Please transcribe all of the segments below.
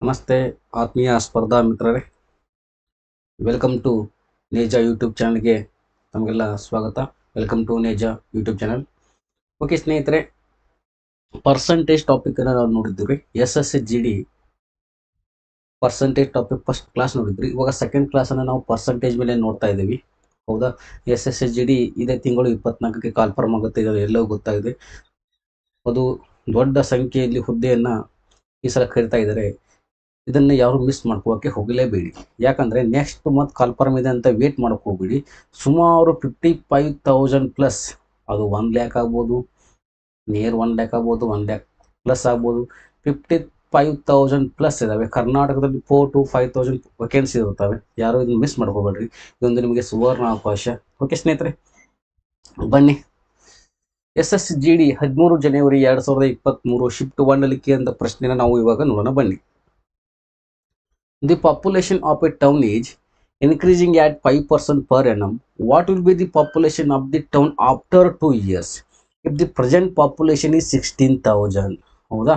ನಮಸ್ತೆ ಆತ್ಮೀಯ ಸ್ಪರ್ಧಾ ಮಿತ್ರರೇ, ವೆಲ್ಕಮ್ ಟು ನೇಜ ಯೂಟ್ಯೂಬ್ ಚಾನಲ್ಗೆ ತಮಗೆಲ್ಲ ಸ್ವಾಗತ. Welcome to Neja YouTube channel. Okay ಸ್ನೇಹಿತರೆ, ಪರ್ಸಂಟೇಜ್ ಟಾಪಿಕ್ ಅನ್ನು ನಾವು ನೋಡಿದ್ವಿ. SSGD percentage topic first class ನೋಡಿದ್ರಿ. ಇವಾಗ ಸೆಕೆಂಡ್ ಕ್ಲಾಸ್ ಅನ್ನು ನಾವು ಪರ್ಸಂಟೇಜ್ ಮೇಲೆ ನೋಡ್ತಾ ಇದ್ದೀವಿ. ಹೌದಾ? SSGD ಇದೇ ತಿಂಗಳು 24ಕ್ಕೆ ಕಾಲ್ಫರ್ಮ್ ಆಗುತ್ತೆ, ಇದು ಎಲ್ಲೋ ಗೊತ್ತಾಗಿದೆ. ಅದು ದೊಡ್ಡ ಸಂಖ್ಯೆಯಲ್ಲಿ ಹುದ್ದೆಯನ್ನ ಈ ಸಲ ಕರಿತಾ ಇದ್ದಾರೆ. ಇದನ್ನು ಯಾರು ಮಿಸ್ ಮಾಡ್ಕೋಕೆ ಹೋಗಲೇಬೇಡಿ. ಯಾಕಂದ್ರೆ ನೆಕ್ಸ್ಟ್ ಮಂತ್ ಕಾಲ್ಫರ್ಮ್ ಇದೆ ಅಂತ ವೇಟ್ ಮಾಡಕ್ ಹೋಗ್ಬೇಡಿ. ಸುಮಾರು 55,000 ಪ್ಲಸ್, ಅದು 1 ಲ್ಯಾಕ್ ಆಗ್ಬೋದು, ನಿಯರ್ 1 ಲ್ಯಾಕ್ ಆಗ್ಬೋದು, 1 ಲ್ಯಾಕ್ ಪ್ಲಸ್ ಆಗ್ಬೋದು. 55,000 ಪ್ಲಸ್ ಇದಾವೆ. ಕರ್ನಾಟಕದಲ್ಲಿ 4,000 to 5,000 ವೇಕೆನ್ಸಿ ಇರುತ್ತವೆ. ಯಾರು ಇದನ್ನು ಮಿಸ್ ಮಾಡ್ಕೋಬೇಡ್ರಿ. ಇದೊಂದು ನಿಮಗೆ ಸುವರ್ಣ ಅವಕಾಶ. ಓಕೆ ಸ್ನೇಹಿತರೆ, ಬನ್ನಿ. SSGD 13 ಜನವರಿ 2023 ಶಿಫ್ಟ್ 1 ಅಲ್ಲಿ ಕೇಳಿದ ಪ್ರಶ್ನೆನ ನಾವು ಇವಾಗ ನೋಡೋಣ ಬನ್ನಿ. The population of a town is increasing at 5% per annum. What will be the population of the town after 2 years if the present population is 16,000? ಹೌದಾ?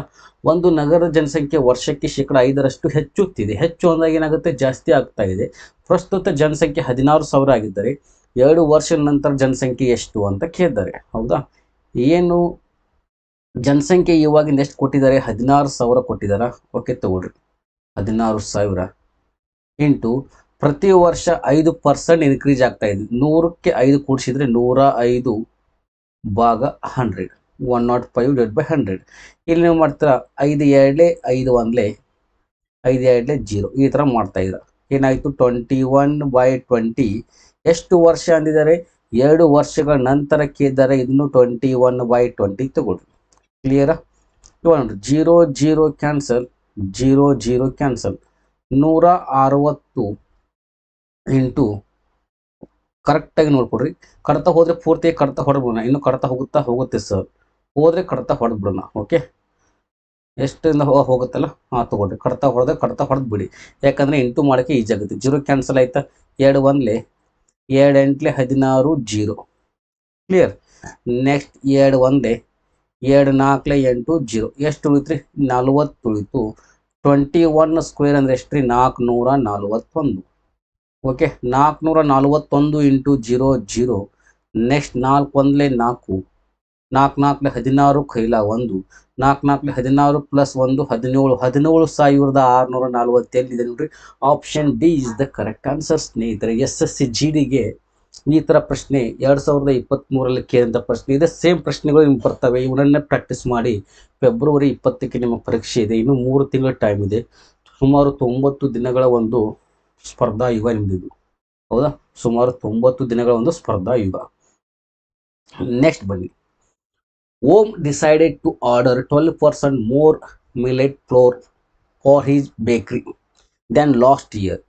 ಒಂದು ನಗರದ ಜನಸಂಖ್ಯೆ ವರ್ಷಕ್ಕೆ 5% ಹೆಚ್ಚುತ್ತಿದೆ. ಹೆಚ್ಚು ಅಂದಾಗ ಏನಾಗುತ್ತೆ? ಜಾಸ್ತಿ ಆಗ್ತಾ ಇದೆ. ಪ್ರಸ್ತುತ ಜನಸಂಖ್ಯೆ 16,000 ಆಗಿದ್ದರೆ 2 ವರ್ಷದ ನಂತರ ಜನಸಂಖ್ಯೆ ಎಷ್ಟು ಅಂತ ಕೇಳಿದ್ದಾರೆ. ಹೌದಾ? ಏನು ಜನಸಂಖ್ಯೆ ಇವಾಗಿಂದ ಎಷ್ಟು ಕೊಟ್ಟಿದ್ದಾರೆ? 16,000 ಕೊಟ್ಟಿದ್ದಾರಾ? ಓಕೆ, ತಗೊಳ್ರಿ. 16,000 ಇಂಟು ಪ್ರತಿ ವರ್ಷ 5% ಇನ್ಕ್ರೀಸ್ ಆಗ್ತಾ ಇದೆ. 100ಕ್ಕೆ 5 ಕೂಡಿಸಿದ್ರೆ 105 ಭಾಗ 100, 105/100. ಇಲ್ಲಿ ನೀವು ಮಾಡ್ತೀರಾ 5 ಎರಡ್ಲೆ 5 ಒಂದ್ಲೆ 5 ಎರಡ್ಲೆ 0, ಈ ತರ ಮಾಡ್ತಾ ಇದ್ರ. ಏನಾಯ್ತು? 21/20. ಎಷ್ಟು ವರ್ಷ ಅಂದಿದ್ದಾರೆ? 2 ವರ್ಷಗಳ ನಂತರ ಕೇಳಿದ್ದಾರೆ. ಇದನ್ನು 21/20 ತಗೊಳ್ರಿ. ಕ್ಲಿಯರಾ? ಇವಾಗ 0 0 ಕ್ಯಾನ್ಸಲ್, 0 0 ಕ್ಯಾನ್ಸಲ್. 160 ಇಂಟು, ಕರೆಕ್ಟಾಗಿ ನೋಡ್ಕೊಡ್ರಿ. ಕಡ್ತಾ ಹೋದ್ರೆ ಪೂರ್ತಿ ಕಡ್ತಾ ಹೊಡೆದ್ಬಿಡೋಣ. ಇನ್ನು ಕಡ್ತಾ ಹೋಗುತ್ತೆ ಸರ್, ಹೋದ್ರೆ ಕಡ್ತಾ ಹೊಡೆದ್ಬಿಡೋಣ. ಓಕೆ, ಎಷ್ಟಿಂದ ಹೋಗುತ್ತಲ್ಲ, ತಗೊಳ್ರಿ. ಕಡ್ತಾ ಹೊಡೆದ್ ಬಿಡಿ. ಯಾಕಂದ್ರೆ ಇಂಟು ಮಾಡೋಕ್ಕೆ ಈಜಿ ಆಗುತ್ತೆ. 0 ಕ್ಯಾನ್ಸಲ್ ಆಯ್ತಾ? 2 ಒಂದ್ಲೆ 2 ಎಂಟ್ಲೆ 16, 0. ಕ್ಲಿಯರ್? ನೆಕ್ಸ್ಟ್ 2 ಒಂದ್ಲೆ 2 ನಾಲ್ಕಲೆ 8, 0. ಎಷ್ಟು ಉಳಿತ್ರಿ? 40 ಉಳಿತು. 21 ಸ್ಕ್ವೇರ್ ಅಂದ್ರೆ ಎಷ್ಟ್ರಿ? 441. Okay, 441 into 0 0. ನೆಕ್ಸ್ಟ್ 4 ಒಂದ್ಲೆ 4, 4 ನಾಲ್ಕಲೆ 16, ಕೈಲ 1, 4 ನಾಲ್ಕಲೆ 16 ಪ್ಲಸ್ 1 17, 17,640 ಇದೆ ನೋಡ್ರಿ. Option D is the correct answer ಸ್ನೇಹಿತರೆ. SSGDಗೆ ಈ ತರ ಪ್ರಶ್ನೆ 2023ರಲ್ಲಿ ಕೇಳಿದಂತ ಪ್ರಶ್ನೆ ಇದೆ. ಸೇಮ್ ಪ್ರಶ್ನೆಗಳು ನಿಮ್ಗೆ ಬರ್ತವೆ. ಇವರನ್ನೇ ಪ್ರಾಕ್ಟೀಸ್ ಮಾಡಿ. ಫೆಬ್ರವರಿ 20ಕ್ಕೆ ನಿಮ್ಮ ಪರೀಕ್ಷೆ ಇದೆ. ಇನ್ನು 3 ತಿಂಗಳ ಟೈಮ್ ಇದೆ. ಸುಮಾರು 90 ದಿನಗಳ ಒಂದು ಸ್ಪರ್ಧಾ ಯುಗ ನಿಮ್ದಿದು. ಹೌದಾ? ಸುಮಾರು 90 ದಿನಗಳ ಒಂದು ಸ್ಪರ್ಧಾ ಯುಗ. ನೆಕ್ಸ್ಟ್ ಬನ್ನಿ. Om decided to order 12% more millet flour for his bakery than last year.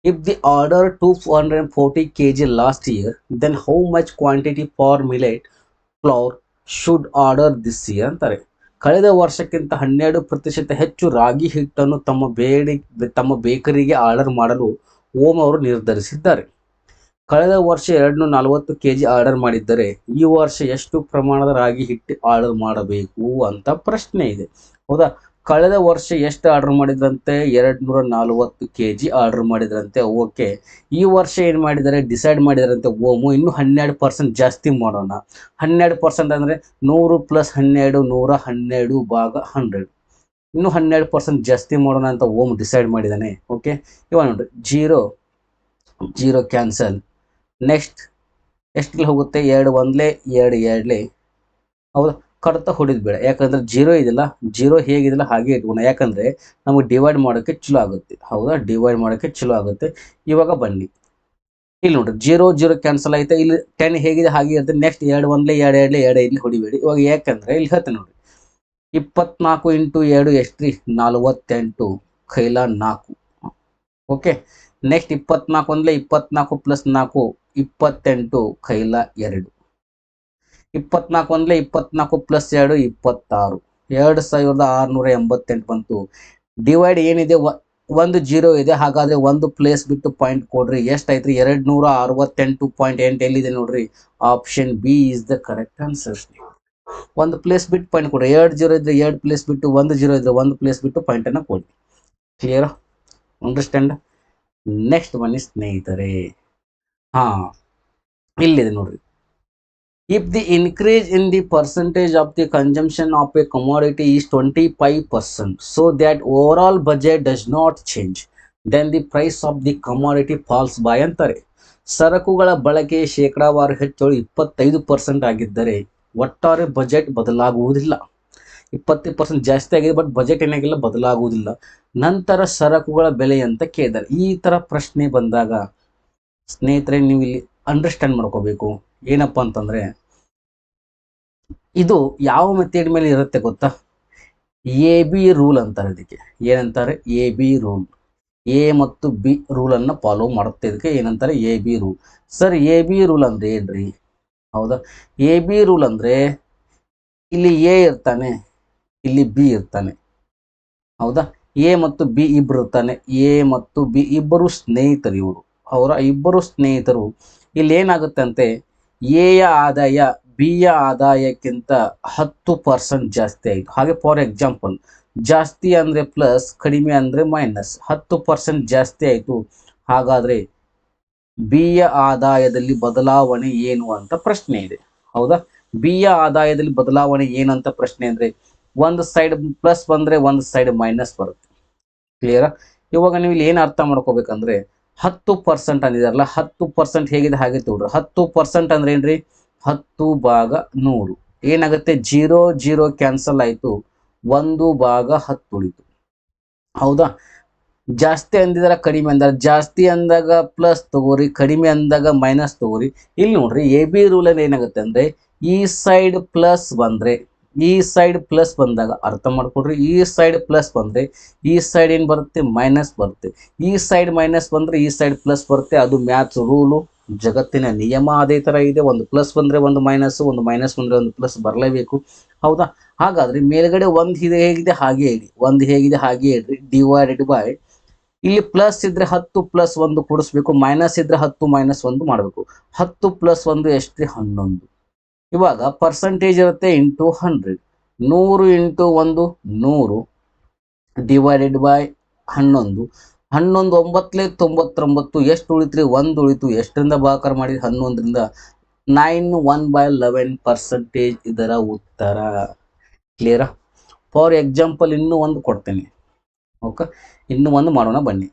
If the order 240 kg last year, then how much quantity for millet flour should order this year ಅಂತಾರೆ. ಕಳೆದ ವರ್ಷಕ್ಕಿಂತ 12% ಹೆಚ್ಚು ರಾಗಿ ಹಿಟ್ಟನ್ನು ತಮ್ಮ ಬೇಕರಿಗೆ ಆರ್ಡರ್ ಮಾಡಲು ಓಂ ಅವರು ನಿರ್ಧರಿಸಿದ್ದಾರೆ. ಕಳೆದ ವರ್ಷ 240 kg ಆರ್ಡರ್ ಮಾಡಿದ್ದರೆ ಈ ವರ್ಷ ಎಷ್ಟು ಪ್ರಮಾಣದ ರಾಗಿ ಹಿಟ್ಟು ಆರ್ಡರ್ ಮಾಡಬೇಕು ಅಂತ ಪ್ರಶ್ನೆ ಇದೆ. ಹೌದಾ? ಕಳೆದ ವರ್ಷ ಎಷ್ಟು ಆರ್ಡರ್ ಮಾಡಿದ್ರಂತೆ? 240 kg ಆರ್ಡರ್ ಮಾಡಿದ್ರಂತೆ. ಓಕೆ, ಈ ವರ್ಷ ಏನು ಮಾಡಿದ್ದಾರೆ? ಡಿಸೈಡ್ ಮಾಡಿದಾರಂತೆ ಓಮು, ಇನ್ನು 12% ಜಾಸ್ತಿ ಮಾಡೋಣ. 12% ಅಂದ್ರೆ 100 ಪ್ಲಸ್ 12, 112 ಭಾಗ 100. ಇನ್ನು 12% ಜಾಸ್ತಿ ಮಾಡೋಣ ಅಂತ ಓಮ್ ಡಿಸೈಡ್ ಮಾಡಿದಾನೆ. ಓಕೆ, ಇವಾಗ ನೋಡ್ರಿ, 0 0 ಕ್ಯಾನ್ಸಲ್. ನೆಕ್ಸ್ಟ್ ಎಷ್ಟಿಲ್ಲಿ ಹೋಗುತ್ತೆ? 2 ಒಂದ್ಲೆ 2 ಎರಡ್ಲೆ. ಹೌದಾ? ಕಡ್ತಾ ಹೊಡಿದ್ ಬೇಡ. ಯಾಕಂದ್ರೆ 0 ಇದೆಯಲ್ಲ, 0 ಹೇಗಿದೆಯಲ್ಲ ಹಾಗೆ ಇಟ್ಕೋಣ. ಯಾಕಂದ್ರೆ ನಮಗೆ ಡಿವೈಡ್ ಮಾಡೋಕ್ಕೆ ಚಲೋ ಆಗುತ್ತೆ. ಹೌದಾ? ಡಿವೈಡ್ ಮಾಡೋಕ್ಕೆ ಚಲೋ ಆಗುತ್ತೆ. ಇವಾಗ ಬನ್ನಿ, ಇಲ್ಲಿ ನೋಡ್ರಿ, 0 0 ಕ್ಯಾನ್ಸಲ್ ಆಯ್ತಾ? ಇಲ್ಲಿ 10 ಹೇಗಿದೆ ಹಾಗೆ ಇರುತ್ತೆ. ನೆಕ್ಸ್ಟ್ 2 ಒಂದ್ಲೆ 2 ಎರಡ್ಲೆ 2 ಐದ್ಲೆ ಹೊಡಿಬೇಡಿ. ಇವಾಗ ಯಾಕಂದ್ರೆ ಇಲ್ಲಿ ಹೇಳ್ತೇನೆ ನೋಡ್ರಿ, 24 ಇಂಟು 2 ಎಷ್ಟ್ರಿ? 48, ಕೈಲ 4. ಓಕೆ, ನೆಕ್ಸ್ಟ್ 24 ಒಂದ್ಲೆ 24 ಪ್ಲಸ್ 4, 28, ಕೈಲ 2. 24 ಒಂದ್ಲೆ 24 ಪ್ಲಸ್ 2, 26. 2,688 ಬಂತು. ಡಿವೈಡ್ ಏನಿದೆ? ಒಂದು 0 ಇದೆ. ಹಾಗಾದ್ರೆ ಒಂದು ಪ್ಲೇಸ್ ಬಿಟ್ಟು ಪಾಯಿಂಟ್ ಕೊಡ್ರಿ. ಎಷ್ಟಾಯ್ತ್ರಿ? 268.8 ಎಲ್ಲಿದೆ ನೋಡ್ರಿ. Option B is the correct answer. ಒಂದು ಪ್ಲೇಸ್ ಬಿಟ್ಟು ಪಾಯಿಂಟ್ ಕೊಡ್ರಿ. 2 0 ಇದ್ರೆ 2 ಪ್ಲೇಸ್ ಬಿಟ್ಟು, 1 0 ಇದ್ರೆ 1 ಪ್ಲೇಸ್ ಬಿಟ್ಟು ಪಾಯಿಂಟ್ ಅನ್ನ ಕೊಡಿ. Clear, understand. ನೆಕ್ಸ್ಟ್ ಬನ್ನಿ ಸ್ನೇಹಿತರೆ, ಹಾ ಇಲ್ಲಿದೆ ನೋಡ್ರಿ. If the increase in the percentage of the consumption of a commodity is 25%, so that overall budget does not change, then the price of the commodity falls by ಅಂತಾರೆ. ಸರಕುಗಳ ಬಳಕೆ ಶೇಕಡಾವಾರು ಹೆಚ್ಚಳು 25% ಆಗಿದ್ದರೆ ಒಟ್ಟಾರೆ ಬಜೆಟ್ ಬದಲಾಗುವುದಿಲ್ಲ. 20% ಜಾಸ್ತಿ ಆಗಿದೆ, ಬಟ್ ಬಜೆಟ್ ಏನಾಗಿಲ್ಲ, ಬದಲಾಗುವುದಿಲ್ಲ. ನಂತರ ಸರಕುಗಳ ಬೆಲೆ ಅಂತ ಕೇಳಿದ್ದಾರೆ. ಈ ತರ ಪ್ರಶ್ನೆ ಬಂದಾಗ ಸ್ನೇಹಿತರೆ ನೀವು ಇಲ್ಲಿ ಅಂಡರ್ಸ್ಟ್ಯಾಂಡ್ ಮಾಡ್ಕೋಬೇಕು. ಏನಪ್ಪಾ ಅಂತಂದ್ರೆ, ಇದು ಯಾವ ಮೆಥಡ್ ಮೇಲೆ ಇರುತ್ತೆ ಗೊತ್ತಾ? ಎ ಬಿ ರೂಲ್ ಅಂತಾರೆ ಇದಕ್ಕೆ. ಏನಂತಾರೆ? A B rule. ಎ ಮತ್ತು ಬಿ ರೂಲ್ ಅನ್ನ ಫಾಲೋ ಮಾಡುತ್ತೆ. ಇದಕ್ಕೆ ಏನಂತಾರೆ? A B rule. Sir A B rule ಅಂದ್ರೆ ಏನ್ರಿ? ಹೌದಾ, ಎ ಬಿ ರೂಲ್ ಅಂದ್ರೆ ಇಲ್ಲಿ ಎ ಇರ್ತಾನೆ, ಇಲ್ಲಿ ಬಿ ಇರ್ತಾನೆ. ಹೌದಾ, ಎ ಮತ್ತು ಬಿ ಇಬ್ರು ಇರ್ತಾನೆ. ಎ ಮತ್ತು ಬಿ ಇಬ್ಬರು ಸ್ನೇಹಿತರು. ಇವರು ಅವರ ಇಬ್ಬರು ಸ್ನೇಹಿತರು. ಇಲ್ಲಿ ಏನಾಗುತ್ತೆ ಅಂತೆ, ಎ ಯ ಆದಾಯ ಬಿ ಯ ಆದಾಯಕ್ಕಿಂತ 10% ಜಾಸ್ತಿ ಆಯಿತು. ಹಾಗೆ ಫಾರ್ ಎಕ್ಸಾಂಪಲ್, ಜಾಸ್ತಿ ಅಂದ್ರೆ ಪ್ಲಸ್, ಕಡಿಮೆ ಅಂದ್ರೆ ಮೈನಸ್. 10% ಜಾಸ್ತಿ ಆಯಿತು. ಹಾಗಾದ್ರೆ ಬಿ ಯ ಆದಾಯದಲ್ಲಿ ಬದಲಾವಣೆ ಏನು ಅಂತ ಪ್ರಶ್ನೆ ಇದೆ. ಹೌದಾ, ಬಿ ಯ ಆದಾಯದಲ್ಲಿ ಬದಲಾವಣೆ ಏನಂತ ಪ್ರಶ್ನೆ ಅಂದ್ರೆ, ಒಂದು ಸೈಡ್ ಪ್ಲಸ್ ಬಂದ್ರೆ ಒಂದು ಸೈಡ್ ಮೈನಸ್ ಬರುತ್ತೆ. ಕ್ಲಿಯರ್? ಇವಾಗ ನೀವು ಇಲ್ಲಿ ಏನು ಅರ್ಥ ಮಾಡ್ಕೋಬೇಕಂದ್ರೆ, 10% ಅಂದಿದಾರಲ್ಲ, 10% ಹೇಗಿದೆ ಹಾಗೆ ತಗೊಳ್ರಿ. 10% ಅಂದ್ರೆ ಏನ್ರಿ? 10/100. ಏನಾಗುತ್ತೆ? 0 0 ಕ್ಯಾನ್ಸಲ್ ಆಯ್ತು, 1/10 ಉಳಿತು. ಹೌದಾ, ಜಾಸ್ತಿ ಅಂದಿದಾರ ಕಡಿಮೆ ಅಂದಾರ. ಜಾಸ್ತಿ ಅಂದಾಗ ಪ್ಲಸ್ ತಗೋರಿ, ಕಡಿಮೆ ಅಂದಾಗ ಮೈನಸ್ ತಗೋರಿ. ಇಲ್ಲಿ ನೋಡ್ರಿ, ಎ ಬಿ ರೂಲ್ ಅಲ್ಲಿ ಏನಾಗುತ್ತೆ ಅಂದ್ರೆ, ಈ ಸೈಡ್ ಪ್ಲಸ್ ಬಂದ್ರೆ, ಈ ಸೈಡ್ ಪ್ಲಸ್ ಬಂದಾಗ ಅರ್ಥ ಮಾಡ್ಕೊಡ್ರಿ, ಈ ಸೈಡ್ ಪ್ಲಸ್ ಬಂದ್ರೆ ಈ ಸೈಡ್ ಏನ್ ಬರುತ್ತೆ? ಮೈನಸ್ ಬರುತ್ತೆ. ಈ ಸೈಡ್ ಮೈನಸ್ ಬಂದ್ರೆ ಈ ಸೈಡ್ ಪ್ಲಸ್ ಬರುತ್ತೆ. ಅದು ಮ್ಯಾಥ್ಸ್ ರೂಲು, ಜಗತ್ತಿನ ನಿಯಮ ಅದೇ ತರ ಇದೆ. ಒಂದು ಪ್ಲಸ್ ಬಂದ್ರೆ ಒಂದು ಮೈನಸ್, ಒಂದು ಮೈನಸ್ ಬಂದ್ರೆ ಒಂದು ಪ್ಲಸ್ ಬರಲೇಬೇಕು. ಹೌದಾ, ಹಾಗಾದ್ರೆ ಮೇಲ್ಗಡೆ ಒಂದು ಇದೆ ಹೇಗಿದೆ ಹಾಗೆ ಇಡಿ, ಒಂದು ಹೇಗಿದೆ ಹಾಗೆ ಇಡ್ರಿ, ಡಿವೈಡೆಡ್ ಬೈ, ಇಲ್ಲಿ ಪ್ಲಸ್ ಇದ್ರೆ 10 ಪ್ಲಸ್ 1 ಕೂಡಿಸ್ಬೇಕು, ಮೈನಸ್ ಇದ್ರೆ 10 ಮೈನಸ್ 1 ಮಾಡಬೇಕು. 10 ಪ್ಲಸ್ 1 ಎಷ್ಟ್ರಿ? 11. ಇವಾಗ ಪರ್ಸೆಂಟೇಜ್ ಇರುತ್ತೆ ಇಂಟು 100. 100 into 1 100 divided by 11. 11 9 99. ಎಷ್ಟು ಉಳಿತ್ರಿ? 1 ಉಳಿತು. ಎಷ್ಟರಿಂದ ಭಾಗಾಕಾರ ಮಾಡಿ? 11ರಿಂದ. 9 1/11% ಇದರ ಉತ್ತರ. ಕ್ಲಿಯರ್? ಫಾರ್ ಎಕ್ಸಾಂಪಲ್ ಇನ್ನೂ ಒಂದು ಕೊಡ್ತೇನೆ. ಓಕೆ, ಇನ್ನು ಒಂದು ಮಾಡೋಣ ಬನ್ನಿ.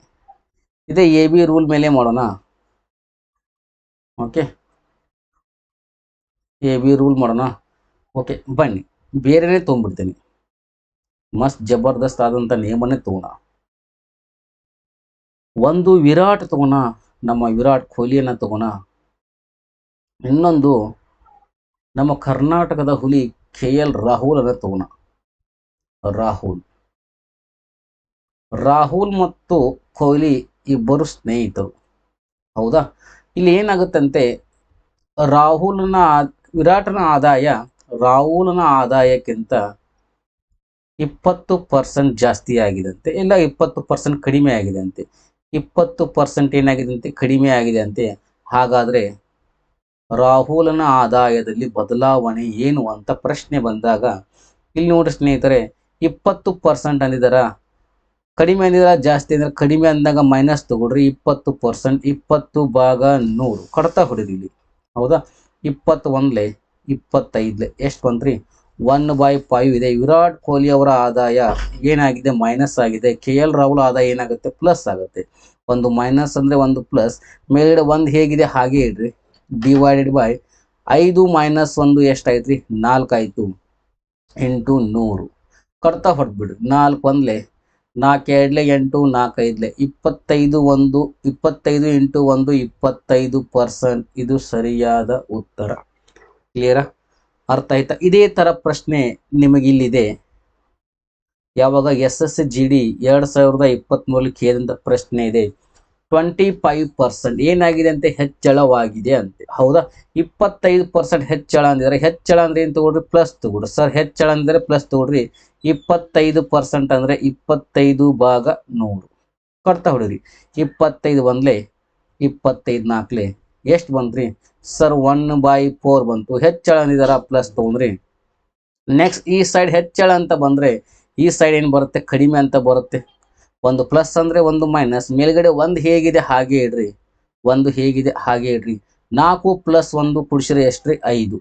ಇದೇ ಎ ಬಿ ರೂಲ್ ಮೇಲೆ ಮಾಡೋಣ. ಓಕೆ, ಎ ಬಿ ರೂಲ್ ಮಾಡೋಣ. ಓಕೆ ಬನ್ನಿ, ಬೇರೆನೇ ತೊಗೊಂಡ್ಬಿಡ್ತೀನಿ. ಮಸ್ತ್ ಜಬರ್ದಸ್ತ್ ಆದಂತ ನೇಮನೇ ತಗೋಣ. ಒಂದು ವಿರಾಟ್ ತಗೋಣ, ನಮ್ಮ ವಿರಾಟ್ ಕೊಹ್ಲಿಯನ್ನ ತಗೋಣ. ಇನ್ನೊಂದು ನಮ್ಮ ಕರ್ನಾಟಕದ ಹುಲಿ KL ರಾಹುಲ್ ಅನ್ನ ತಗೋಣ. ರಾಹುಲ್ ಮತ್ತು ಕೊಹ್ಲಿ ಇಬ್ಬರು ಸ್ನೇಹಿತರು. ಹೌದಾ, ಇಲ್ಲಿ ಏನಾಗುತ್ತಂತೆ, ವಿರಾಟ್ನ ಆದಾಯ ರಾಹುಲ್ನ ಆದಾಯಕ್ಕಿಂತ 20% ಜಾಸ್ತಿ ಆಗಿದಂತೆ, ಇಲ್ಲ 20% ಕಡಿಮೆ ಆಗಿದೆ ಅಂತೆ. 20% ಏನಾಗಿದಂತೆ? ಕಡಿಮೆ ಆಗಿದೆ ಅಂತೆ. ಹಾಗಾದ್ರೆ ರಾಹುಲ್ನ ಆದಾಯದಲ್ಲಿ ಬದಲಾವಣೆ ಏನು ಅಂತ ಪ್ರಶ್ನೆ ಬಂದಾಗ, ಇಲ್ಲಿ ನೋಡಿ ಸ್ನೇಹಿತರೆ, 20% ಅಂದಿದಾರ, ಕಡಿಮೆ ಅಂದಿದಾರ, ಜಾಸ್ತಿ ಅಂದ್ರೆ ಕಡಿಮೆ ಅಂದಾಗ ಮೈನಸ್ ತಗೊಳ್ರಿ. 20%, 20/100 ಕಡ್ತಾ ಹೊಡಿರಿ ಇಲ್ಲಿ. ಹೌದಾ, 21 25 ಎಷ್ಟು ಬಂತ್ರಿ? 1/5 ಇದೆ. ವಿರಾಟ್ ಕೊಹ್ಲಿ ಅವರ ಆದಾಯ ಏನಾಗಿದೆ? ಮೈನಸ್ ಆಗಿದೆ. KL ರಾಹುಲ್ ಆದಾಯ ಏನಾಗುತ್ತೆ? ಪ್ಲಸ್ ಆಗುತ್ತೆ. ಒಂದು ಮೈನಸ್ ಅಂದ್ರೆ ಒಂದು ಪ್ಲಸ್, ಮೇಲ್ಗಡೆ ಒಂದು ಹೇಗಿದೆ ಹಾಗೆ ಇಡ್ರಿ, ಡಿವೈಡೆಡ್ ಬೈ 5 ಮೈನಸ್ 1 ಎಷ್ಟಾಯ್ತ್ರಿ? 4 ಆಯ್ತು, ಇಂಟು 100 ಕಡ್ತಾ ಹೊಡ್ಬಿಡ್ರಿ. 4 1 4 2 8 4 5 25 1 25 ಇಂಟು 1 25%. ಇದು ಸರಿಯಾದ ಉತ್ತರ. ಕ್ಲಿಯರಾ? ಅರ್ಥ ಆಯ್ತಾ? ಇದೇ ತರ ಪ್ರಶ್ನೆ ನಿಮಗೆ ಇಲ್ಲಿದೆ. ಯಾವಾಗ SSGD 2023 ಕೇಳಿದಂತ ಪ್ರಶ್ನೆ ಇದೆ. 25% ಏನಾಗಿದೆ ಅಂತೆ? ಹೆಚ್ಚಳವಾಗಿದೆ ಅಂತೆ. ಹೌದಾ, 25% ಹೆಚ್ಚಳ ಅಂದಿದ್ರೆ, ಹೆಚ್ಚಳ ಅಂದ್ರೆ ಏನ್ ತಗೊಳ್ರಿ? ಪ್ಲಸ್ ತಗೊಳ್ರಿ. ಸರ್ ಹೆಚ್ಚಳ ಅಂದ್ರೆ ಪ್ಲಸ್ ತಗೊಳ್ರಿ. 25% ಅಂದ್ರೆ 25/100 ಕಡ್ತಾ ಹೊಡಿರಿ. 25 1 25 4 ಎಷ್ಟು ಬಂತ್ರಿ? ಸರ್ 1/4 ಬಂತು. ಹೆಚ್ಚಳ ಅಂದಿದಾರ, ಪ್ಲಸ್ ತಗೊಂಡ್ರಿ. ನೆಕ್ಸ್ಟ್ ಈ ಸೈಡ್ ಹೆಚ್ಚಳ ಅಂತ ಬಂದ್ರೆ ಈ ಸೈಡ್ ಏನ್ ಬರುತ್ತೆ? ಕಡಿಮೆ ಅಂತ ಬರುತ್ತೆ. ಒಂದು ಪ್ಲಸ್ ಅಂದರೆ ಒಂದು ಮೈನಸ್, ಮೇಲ್ಗಡೆ ಒಂದು ಹೇಗಿದೆ ಹಾಗೆ ಇಡ್ರಿ, ಒಂದು ಹೇಗಿದೆ ಹಾಗೆ ಇಡ್ರಿ. 4 + 1 ಕೂಡಿಸಿದ್ರೆ ಎಷ್ಟು ರೀ? 5.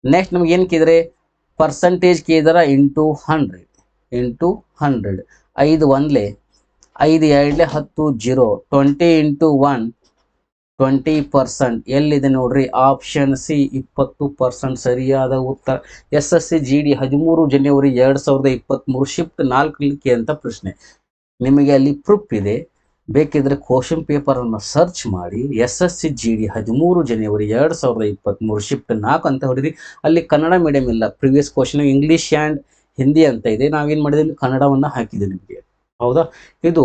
ನೆಕ್ಸ್ಟ್ ನಮ್ಗೆ ಏನು ಕೇಳಿದ್ರೆ ಪರ್ಸಂಟೇಜ್ ಕೇಳಿದಾರ ಇಂಟು 100 ಇಂಟು 100. 5 1 5 2 10 0 20 × 1 20%. ಎಲ್ಲಿದೆ ನೋಡ್ರಿ? ಆಪ್ಷನ್ ಸಿ 20% ಸರಿಯಾದ ಉತ್ತರ. SSC GD 13 ಜನವರಿ 2023 ಶಿಫ್ಟ್ 4 ಅಂತ ಪ್ರಶ್ನೆ. ನಿಮಗೆ ಅಲ್ಲಿ ಪ್ರೂಫ್ ಇದೆ, ಬೇಕಿದ್ರೆ ಕ್ವಶನ್ ಪೇಪರನ್ನು ಸರ್ಚ್ ಮಾಡಿ SSC GD 13 ಜನವರಿ 2023 ಶಿಫ್ಟ್ 4 ಅಂತ ಹೊಡಿರಿ. ಅಲ್ಲಿ ಕನ್ನಡ ಮೀಡಿಯಂ ಇಲ್ಲ, previous question English and Hindi ಅಂತ ಇದೆ. ನಾವೇನು ಮಾಡಿದ್ವಿ, ಕನ್ನಡವನ್ನು ಹಾಕಿದೆ ನಿಮಗೆ. ಹೌದಾ? ಇದು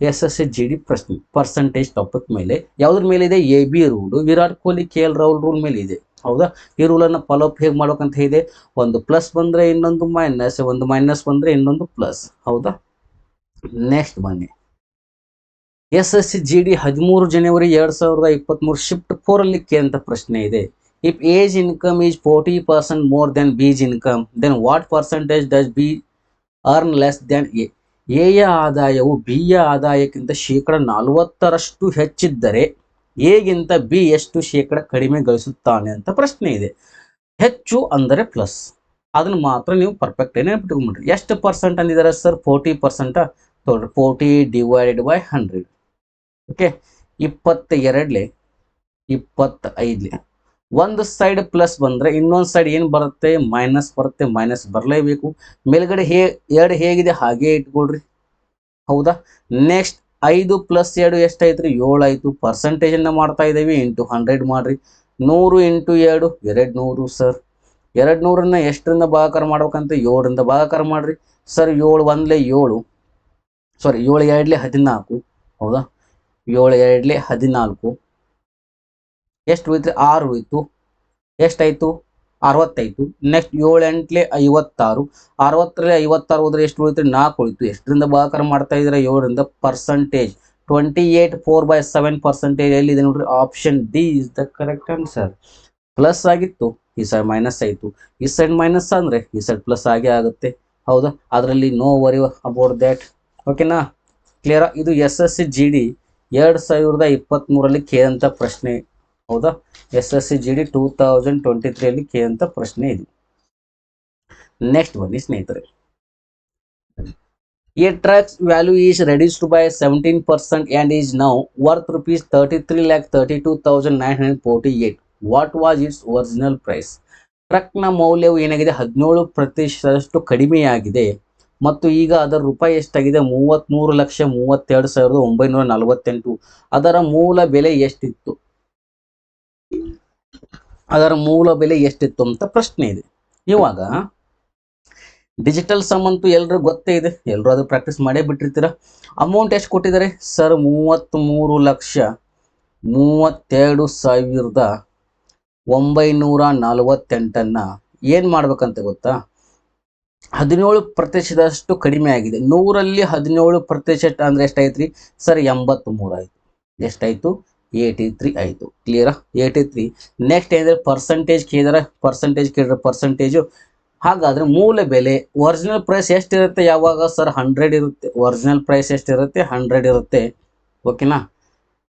SSC GD ಪ್ರಶ್ನೆ ಪರ್ಸಂಟೇಜ್ ಟಾಪಿಕ್ ಮೇಲೆ. ಯಾವುದ್ರ ಮೇಲೆ ಇದೆ? AB rule, Virat Kohli KL Rahul rule ಮೇಲೆ ಇದೆ. ಹೌದಾ? ಈ ರೂಲನ್ನು ಫಾಲೋ ಅಪ್ ಹೇಗೆ ಮಾಡ್ಬೇಕಂತ ಇದೆ, ಒಂದು ಪ್ಲಸ್ ಬಂದರೆ ಇನ್ನೊಂದು ಮೈನಸ್, ಒಂದು ಮೈನಸ್ ಬಂದರೆ ಇನ್ನೊಂದು ಪ್ಲಸ್. ಹೌದಾ? ನೆಕ್ಸ್ಟ್ ಬನ್ನಿ, SSC GD 13 ಜನವರಿ 2023 ಶಿಫ್ಟ್ 4 ಅಲ್ಲಿ ಕೇಂದ್ರ ಪ್ರಶ್ನೆ ಇದೆ. If A's income is 40% more than B's income, then what percentage does B earn less than A? ಎಯ ಆದಾಯವು ಬಿಯ ಆದಾಯಕ್ಕಿಂತ 40% ಹೆಚ್ಚಿದ್ದರೆ ಎಗಿಂತ ಬಿ ಎಷ್ಟು ಶೇಕಡ ಕಡಿಮೆ ಗಳಿಸುತ್ತಾನೆ ಅಂತ ಪ್ರಶ್ನೆ ಇದೆ. ಹೆಚ್ಚು ಅಂದರೆ ಪ್ಲಸ್, ಅದನ್ನು ಮಾತ್ರ ನೀವು ಪರ್ಫೆಕ್ಟ್ ನೆನಪಿಟ್ಕೊಂಡ್ಬಿಡ್ರಿ. ಎಷ್ಟು ಪರ್ಸೆಂಟ್ ಅಂದಿದ್ದಾರೆ ಸರ್? 40%. ನೋಡ್ರಿ, 40 ಡಿವೈಡೆಡ್ ಬೈ 100. ಓಕೆ, 22 25. ಒಂದು ಸೈಡ್ ಪ್ಲಸ್ ಬಂದರೆ ಇನ್ನೊಂದು ಸೈಡ್ ಏನು ಬರುತ್ತೆ? ಮೈನಸ್ ಬರುತ್ತೆ. ಮೈನಸ್ ಬರಲೇಬೇಕು. ಮೇಲ್ಗಡೆ ಎರಡು ಹೇಗಿದೆ ಹಾಗೆ ಇಟ್ಕೊಳ್ರಿ. ಹೌದಾ? ನೆಕ್ಸ್ಟ್ 5 + 2 ಎಷ್ಟಾಯ್ತು ರೀ? 7 ಆಯಿತು. ಪರ್ಸೆಂಟೇಜನ್ನು ಮಾಡ್ತಾ ಇದ್ದೀವಿ, ಇಂಟು 100 ಮಾಡಿರಿ. 100 × 2 200 ಸರ್. 200ನ್ನು ಎಷ್ಟರಿಂದ ಭಾಗಾಕಾರ ಮಾಡ್ಬೇಕಂತ? 7ರಿಂದ ಭಾಗಾಕಾರ ಮಾಡಿರಿ ಸರ್. 7 1 7, ಸಾರಿ 7 2 14. ಹೌದಾ? 7 2 14. ಎಷ್ಟು ಹೋಯ್ತು? 6 ಹೋಯ್ತು. ಎಷ್ಟಾಯಿತು? 60 ನೆಕ್ಸ್ಟ್ 7 8 56. 60ರಲ್ಲಿ 56 ಹೋದ್ರೆ ಎಷ್ಟು ಉಳಿತು? 4 ಉಳಿತು. ಎಷ್ಟರಿಂದ ಭಾಗಾಕಾರ ಮಾಡ್ತಾ ಇದ್ದೀರಾ? 7ರಿಂದ. ಪರ್ಸಂಟೇಜ್ 28/4/7% ಎಲ್ಲಿದೆ ನೋಡ್ರಿ? Option D is the correct answer. Plus ಆಗಿತ್ತು, ಈ ಸೈಡ್ ಮೈನಸ್ ಆಯಿತು. ಈ ಸೈಡ್ ಮೈನಸ್ ಅಂದರೆ ಈ ಸೈಡ್ ಪ್ಲಸ್ ಆಗೇ ಆಗುತ್ತೆ. ಹೌದಾ? ಅದರಲ್ಲಿ ನೋ ವರಿ ಅಬೌಟ್ ದ್ಯಾಟ್. ಓಕೆನಾ? ಕ್ಲಿಯರಾ? ಇದು SSC GD 2023ರಲ್ಲಿ ಕೇಳಿದಂಥ ಪ್ರಶ್ನೆ. ಹೌದಾ? SSC GD 2023ರಲ್ಲಿ ಕೇಳಿದಂಥ ಪ್ರಶ್ನೆ ಇದು. ನೆಕ್ಸ್ಟ್ ಬನ್ನಿ ಸ್ನೇಹಿತರೆ, a truck's value is reduced by 17% and is now worth rupees 33,32,948. What was its original price? ಟ್ರಕ್ನ ಮೌಲ್ಯವು ಏನಾಗಿದೆ? 17% ಕಡಿಮೆಯಾಗಿದೆ ಮತ್ತು ಈಗ ಅದರ ರೂಪಾಯಿ ಎಷ್ಟಾಗಿದೆ? 33,32,948. ಅದರ ಮೂಲ ಬೆಲೆ ಎಷ್ಟಿತ್ತು? ಅದರ ಮೂಲ ಬೆಲೆ ಎಷ್ಟಿತ್ತು ಅಂತ ಪ್ರಶ್ನೆ ಇದೆ. ಇವಾಗ ಡಿಜಿಟಲ್ ಸಮ್ ಅಂತೂ ಎಲ್ರಿಗೂ ಗೊತ್ತೇ ಇದೆ, ಎಲ್ಲರೂ ಅದು ಪ್ರಾಕ್ಟೀಸ್ ಮಾಡೇ ಬಿಟ್ಟಿರ್ತೀರ. ಅಮೌಂಟ್ ಎಷ್ಟು ಕೊಟ್ಟಿದ್ದಾರೆ ಸರ್? 33,32,948 ಏನು ಮಾಡ್ಬೇಕಂತ ಗೊತ್ತಾ? 17% ಕಡಿಮೆ ಆಗಿದೆ. 100ರಲ್ಲಿ 17% ಅಂದರೆ ಎಷ್ಟಾಯ್ತು ರೀ ಸರ್? 83 ಆಯಿತು. ಎಷ್ಟಾಯಿತು? 83 ಆಯಿತು. ಕ್ಲಿಯರಾ? 83. ನೆಕ್ಸ್ಟ್ ಏನಿದೆ? ಪರ್ಸಂಟೇಜ್ ಕೇಳಿದಾರೆ. ಪರ್ಸಂಟೇಜು ಹಾಗಾದರೆ ಮೂಲ ಬೆಲೆ ಒರಿಜಿನಲ್ ಪ್ರೈಸ್ ಎಷ್ಟಿರುತ್ತೆ? ಯಾವಾಗ ಸರ್? 100 ಇರುತ್ತೆ. ಒರಿಜಿನಲ್ ಪ್ರೈಸ್ ಎಷ್ಟಿರುತ್ತೆ? 100 ಇರುತ್ತೆ. ಓಕೆನಾ?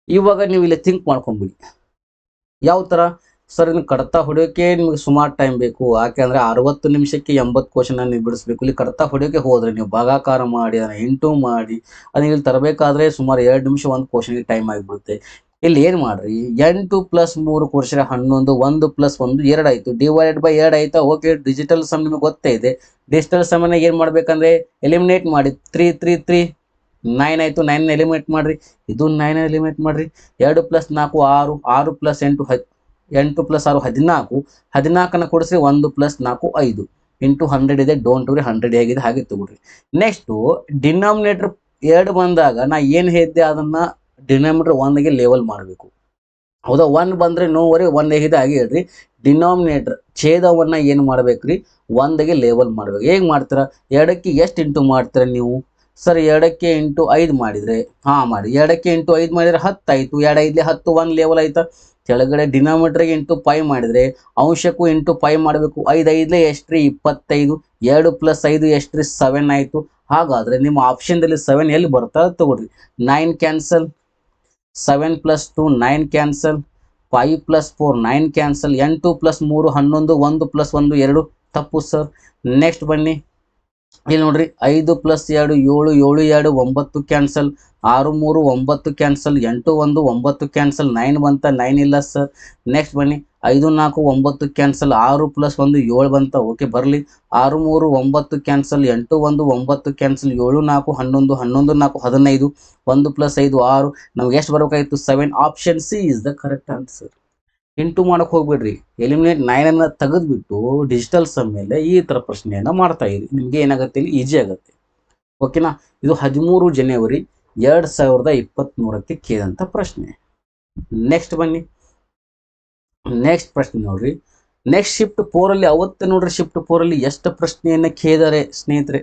ಇವಾಗ ನೀವು ಇಲ್ಲಿ ಥಿಂಕ್ ಮಾಡ್ಕೊಂಬಿಡಿ. ಯಾವ ಥರ ಸರ್? ಇನ್ನು ಕಡತ ಹೊಡೆಯೋಕ್ಕೆ ನಿಮಗೆ ಸುಮಾರು ಟೈಮ್ ಬೇಕು. ಯಾಕೆಂದರೆ 60 ನಿಮಿಷಕ್ಕೆ 80 ಕ್ವಶನ್ ನೀವು ಬಿಡಿಸ್ಬೇಕು. ಇಲ್ಲಿ ಕಡತ ಹೊಡೆಯೋಕ್ಕೆ ಹೋದರೆ ನೀವು ಭಾಗಾಕಾರ ಮಾಡಿ ಅದನ್ನು ಇಂಟು ಮಾಡಿ ಅದನ್ನ ಇಲ್ಲಿ ತರಬೇಕಾದ್ರೆ ಸುಮಾರು 2 ನಿಮಿಷ ಒಂದು ಕ್ವಶನ್ಗೆ ಟೈಮ್ ಆಗಿಬಿಡುತ್ತೆ. ಇಲ್ಲಿ ಏನು ಮಾಡ್ರಿ? 8 + 3 ಕೂಡಿಸಿದ್ರೆ 11, 1 + 1 2 ಆಯಿತು. ಡಿವೈಡೆಡ್ ಬೈ 2 ಆಯಿತಾ? ಓಕೆ, ಡಿಜಿಟಲ್ ಸಮ್ ನಿಮಗೆ ಗೊತ್ತೇ ಇದೆ. ಡಿಜಿಟಲ್ ಸಮ್ಮನ್ನು ಏನು ಮಾಡಬೇಕಂದ್ರೆ ಎಲಿಮಿನೇಟ್ ಮಾಡಿ. 3 3 3 9 ಆಯಿತು. 9 ಎಲಿಮಿನೇಟ್ ಮಾಡಿರಿ. ಇದು 9 ಎಲಿಮಿನೇಟ್ ಮಾಡಿರಿ. 2 + 4 6, 6 + 8 8 + 6 14. 14ನ್ನು ಕೊಡಿಸಿ 1 + 4 5 ಇಂಟು 100 ಇದೆ. ಡೋಂಟ್ ವರಿ, 100 ಹೇಗಿದೆ ಹಾಗೆ ತಗೊಳ್ರಿ. ನೆಕ್ಸ್ಟು ಡಿನಾಮಿನೇಟರ್ 2 ಬಂದಾಗ ನಾ ಏನು ಹೇಳಿದ್ದೆ ಅದನ್ನು ಡಿನಾಮಿನೇಟರ್ 1ಗೆ ಲೆವೆಲ್ ಮಾಡಬೇಕು. ಹೌದಾ? 1 ಬಂದರೆ ನೋ ವರಿ, 1 ಹೇಗಿದೆ ಹಾಗೆ ಹೇಳ್ರಿ. ಡಿನಾಮಿನೇಟರ್ ಛೇದವನ್ನು ಏನು ಮಾಡ್ಬೇಕ್ರಿ? 1ಗೆ ಲೆವೆಲ್ ಮಾಡಬೇಕು. ಹೇಗೆ ಮಾಡ್ತೀರಾ? 2ಕ್ಕೆ ಎಷ್ಟು ಇಂಟು ಮಾಡ್ತೀರಾ ನೀವು ಸರ್? 2ಕ್ಕೆ ಇಂಟು 5 ಮಾಡಿದರೆ ಮಾಡಿ. 2ಕ್ಕೆ ಇಂಟು 5 ಮಾಡಿದರೆ 10 ಆಯಿತು. 2 5 10, 1 ಲೆವೆಲ್ ಆಯಿತಾ? ಕೆಳಗಡೆ ಡಿನಾಮಿನೇಟರ್ಗೆ ಇಂಟು 5 ಮಾಡಿದರೆ ಅಂಶಕ್ಕೂ ಇಂಟು 5 ಮಾಡಬೇಕು. 5 5 ಎಷ್ಟು ರೀ? 25. 2 + 5 ಎಷ್ಟು ರೀ? 7 ಆಯಿತು. ಹಾಗಾದರೆ ನಿಮ್ಮ ಆಪ್ಷನ್ದಲ್ಲಿ 7 ಎಲ್ಲಿ ಬರ್ತಾ ತಗೊಳ್ರಿ. 9 ಕ್ಯಾನ್ಸಲ್, 7 + 2 9 ಕ್ಯಾನ್ಸಲ್, 5 + 4 9 ಕ್ಯಾನ್ಸಲ್, 8 + 3 11, 1 + 1 2 ತಪ್ಪು ಸರ್. ನೆಕ್ಸ್ಟ್ ಬನ್ನಿ, ಇಲ್ಲಿ ನೋಡ್ರಿ 5 + 2 7, 7 2 9 ಕ್ಯಾನ್ಸಲ್, 6 3 9 ಕ್ಯಾನ್ಸಲ್, 8 1 9 ಕ್ಯಾನ್ಸಲ್, 9 ಬಂತ, 9 ಇಲ್ಲ ಸರ್. ನೆಕ್ಸ್ಟ್ ಬನ್ನಿ 5 4 9 ಕ್ಯಾನ್ಸಲ್, 6 + 1 7 ಬಂತ, ಓಕೆ ಬರಲಿ. 6 3 9 ಕ್ಯಾನ್ಸಲ್, 8 1 9 ಕ್ಯಾನ್ಸಲ್, 7 4 11, 11 4 15, 1 + 5 6. ನಮ್ಗೆ ಎಷ್ಟು ಬರಬೇಕಾಗಿತ್ತು? 7. Option C is the correct answer. Into ಮಾಡಕ್ಕೆ ಹೋಗ್ಬೇಡ್ರಿ, ಎಲಿಮಿನೇಟ್ 9 ತೆಗೆದುಬಿಟ್ಟು ಡಿಜಿಟಲ್ ಸಮ್ ಮೇಲೆ ಈ ಥರ ಪ್ರಶ್ನೆಯನ್ನು ಮಾಡ್ತಾ ಇರಿ. ನಿಮಗೆ ಏನಾಗುತ್ತೆ, ಇಲ್ಲಿ ಈಜಿ ಆಗುತ್ತೆ. ಓಕೆನಾ? ಇದು 13 ಜನವರಿ 2023 ಕೇಳಿದಂಥ ಪ್ರಶ್ನೆ. ನೆಕ್ಸ್ಟ್ ಬನ್ನಿ, ನೆಕ್ಸ್ಟ್ ಪ್ರಶ್ನೆ ನೋಡ್ರಿ. ನೆಕ್ಸ್ಟ್ ಶಿಫ್ಟ್ 4 ಅವತ್ತು ನೋಡ್ರಿ, ಶಿಫ್ಟ್ 4 ಎಷ್ಟು ಪ್ರಶ್ನೆಯನ್ನು ಕೇಳಿದರೆ ಸ್ನೇಹಿತರೆ.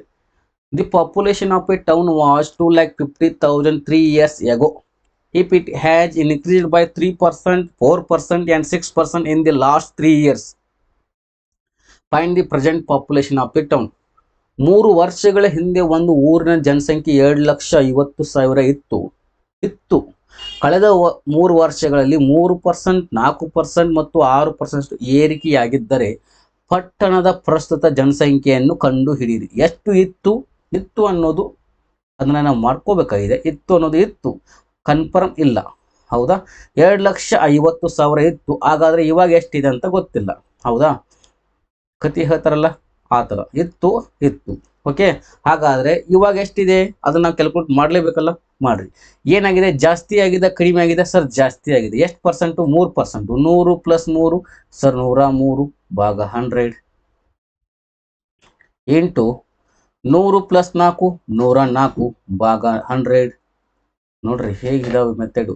The population of A town was 2,50,000 3 years ago. If it has increased by 3%, 4% and 6% in the last 3 years, find the present population of the town. 3 ವರ್ಷಗಳ ಹಿಂದೆ ಒಂದು ಊರಿನ ಜನಸಂಖ್ಯೆ 2,50,000 ಇತ್ತು. ಕಳೆದ 3 ವರ್ಷಗಳಲ್ಲಿ 3%, 4% ಮತ್ತು 6% ಏರಿಕೆಯಾಗಿದ್ದರೆ ಪಟ್ಟಣದ ಪ್ರಸ್ತುತ ಜನಸಂಖ್ಯೆಯನ್ನು ಕಂಡುಹಿಡಿಯಿರಿ. ಎಷ್ಟು ಇತ್ತು ಅನ್ನೋದು ಅದನ್ನ ನಾವು ಮಾಡ್ಕೋಬೇಕಾಗಿದೆ. ಇತ್ತು ಅನ್ನೋದು ಇತ್ತು, ಕನ್ಫರ್ಮ್ ಇಲ್ಲ. ಹೌದಾ? 2,50,000 ಇತ್ತು. ಹಾಗಾದ್ರೆ ಇವಾಗ ಎಷ್ಟಿದೆ ಅಂತ ಗೊತ್ತಿಲ್ಲ. ಹೌದಾ? ಕತಿ ಹೇಳ್ತಾರಲ್ಲ ಆ ಥರ ಇತ್ತು. ಓಕೆ, ಹಾಗಾದ್ರೆ ಇವಾಗ ಎಷ್ಟಿದೆ ಅದನ್ನ ನಾವು ಕ್ಯಾಲ್ಕುಲೇಟ್ ಮಾಡಲೇಬೇಕಲ್ಲ. ಮಾಡ್ರಿ. ಏನಾಗಿದೆ? ಜಾಸ್ತಿ ಆಗಿದೆ, ಕಡಿಮೆ ಆಗಿದೆ? ಸರ್ ಜಾಸ್ತಿ ಆಗಿದೆ. ಎಷ್ಟು ಪರ್ಸೆಂಟು? 3%. 100 + 3 ಸರ್ 103 ಭಾಗ 100 ಇಂಟು 100 + 4 104 ಭಾಗ 100. ನೋಡ್ರಿ ಹೇಗಿದಾವೆ ಮೆಥಡು.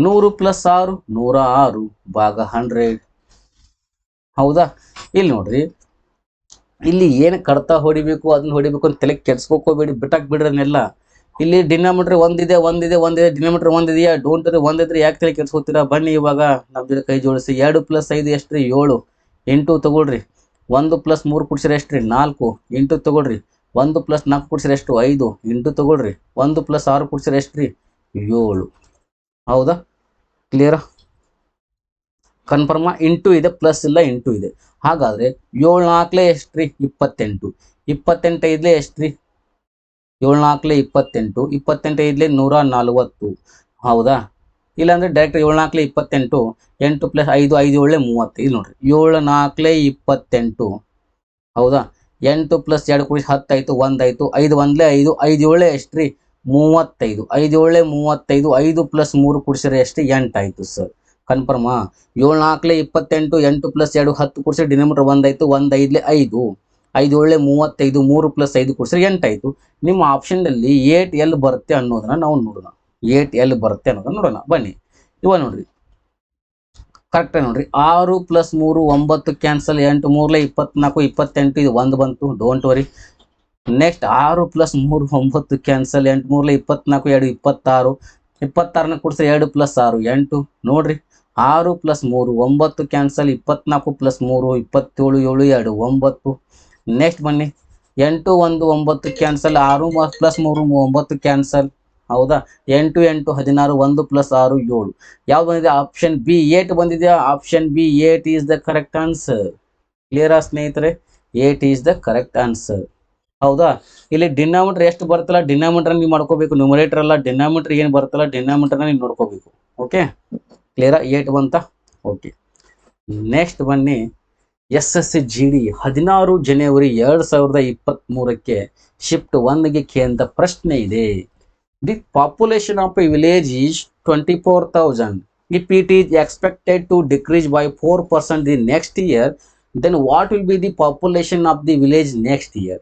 100 + 6 106 ಭಾಗ 100. ಹೌದಾ? ಇಲ್ಲಿ ನೋಡ್ರಿ, ಇಲ್ಲಿ ಏನು ಕಡ್ತಾ ಹೊಡಿಬೇಕು ಅದನ್ನ ಹೊಡಿಬೇಕು ಅಂತ ತಲೆ ಕೆಡ್ಸ್ಕೋಬೇಡಿ, ಬಿಟ್ಟಾಕ್ ಬಿಡ್ರನ್ನೆಲ್ಲ. ಇಲ್ಲಿ ಡಿನಾಮಿನೇಟರ್ ಒಂದಿದೆ, ಡಿನಾಮಿನೇಟರ್ ಒಂದಿದೆಯಾ? ಡೋಂಟ್ ಒಂದಿದ್ರೆ ಯಾಕೆ ತಲೆ ಕೆಡ್ಸ್ಕೋತೀರಾ? ಬನ್ನಿ ಇವಾಗ ನಮ್ಮ ಜೊತೆ ಕೈ ಜೋಡಿಸಿ. 2 + 5 ಎಷ್ಟ್ರಿ? 7 ಇಂಟು ತಗೊಳ್ರಿ. 1 + 3 ಕೂಡಿಸಿದ್ರೆ ಎಷ್ಟ್ರಿ? 4 ಇಂಟು ತಗೊಳ್ರಿ. 1 + 4 ಕೂಡಿಸಿದ್ರೆ ಎಷ್ಟು? 5 ಇಂಟು ತಗೊಳ್ರಿ. 1 + 6 ಕೂಡಿಸಿದ್ರೆ ಎಷ್ಟ್ರಿ? 7. ಹೌದಾ? ಕ್ಲಿಯರಾ? ಕನ್ಫರ್ಮ? ಇಂಟು ಇದೆ, ಪ್ಲಸ್ ಇಲ್ಲ, ಇಂಟು ಇದೆ. ಹಾಗಾದ್ರೆ 7 4 ಎಷ್ಟ್ರಿ? 28. 28 5 ಎಷ್ಟ್ರಿ? 7 4 28. 28 5 140. ಹೌದಾ? ಇಲ್ಲಾಂದ್ರೆ ಡೈರೆಕ್ಟ್ 7 4 28, 8 + 5 5 7 35. ನೋಡ್ರಿ 7 4 28. ಹೌದಾ? 8 + 2 ಕೂಡಿಸಿ 10 ಆಯ್ತು, 1 ಆಯ್ತು. 5 1 5, 5 7 ಎಷ್ಟ್ರಿ? 35. 5 7 35. 5 + 3 ಕೂಡಿಸಿದ್ರೆ ಎಷ್ಟು? 8 ಆಯ್ತು ಸರ್. ಕನ್ಫರ್ಮಾ? 7 4 28, 8 + 2 10 ಕೂಡಿಸಿ ಡಿನಾಮಿನೇಟರ್ 1 ಆಯ್ತು, 1 5 5, 5 7 35, 3 + 5 ಕೂಡಿಸಿದ್ರೆ 8 ಆಯ್ತು. ನಿಮ್ಮ ಆಪ್ಷನ್ನಲ್ಲಿ 8 ಎಲ್ಲಿ ಬರುತ್ತೆ ಅನ್ನೋದನ್ನ ನಾವು ನೋಡೋಣ. 8 ಎಲ್ಲಿ ಬರುತ್ತೆ ಅನ್ನೋದನ್ನ ನೋಡೋಣ. ಬನ್ನಿ ಇವಾಗ ನೋಡ್ರಿ, ಕರೆಕ್ಟ್ ನೋಡ್ರಿ. 6 + 3 9 ಕ್ಯಾನ್ಸಲ್, 8 3 24 28, ಇದು 1 ಬಂತು. Don't worry. Next 6 + 3 9 cancel, 8 3 24 2 26, 26ನ ಕೂಡಿಸಿದ್ರೆ 2 + 6 8. ನೋಡ್ರಿ 6 + 3 9 ಕ್ಯಾನ್ಸಲ್, 24 + 3 27 7 2 9. ನೆಕ್ಸ್ಟ್ ಬನ್ನಿ 8 1 9 ಕ್ಯಾನ್ಸಲ್, 6 + 3 9 ಕ್ಯಾನ್ಸಲ್. ಹೌದಾ? 8 8 16, 1 + 6 7. ಯಾವ್ದು ಬಂದಿದೆ? ಆಪ್ಷನ್ ಬಿ 8 ಬಂದಿದೆ. Option B 8 is the correct answer. ಕ್ಲಿಯರಾ ಸ್ನೇಹಿತರೆ? 8 ಈಸ್ ದ ಕರೆಕ್ಟ್ ಆನ್ಸರ್. ಹೌದಾ? ಇಲ್ಲಿ ಡಿನಾಮಿನೇಟರ್ ಎಷ್ಟು ಬರ್ತಲ್ಲ ಡಿನಾಮಿನೇಟರ್ ನೀವು ಮಾಡ್ಕೋಬೇಕು. ನ್ಯೂಮರೇಟರ್ ಅಲ್ಲ, ಡಿನಾಮಿನೇಟರ್ ಏನು ಬರ್ತಲ್ಲ ಡಿನಾಮಿನೇಟರ್ನ ನೀವು ನೋಡ್ಕೋಬೇಕು. ಓಕೆ, ಕ್ಲಿಯರಾ? 8 ಬಂತ? ಓಕೆ. ನೆಕ್ಸ್ಟ್ ಬನ್ನಿ, SSGD 16 ಜನವರಿ 2023 ಶಿಫ್ಟ್ 1ಗೆ ಕೇಳಿದ ಪ್ರಶ್ನೆ ಇದೆ. The population of A village is 24,000. If it is expected to decrease by 4% the next year, then what will be the population of the village next year?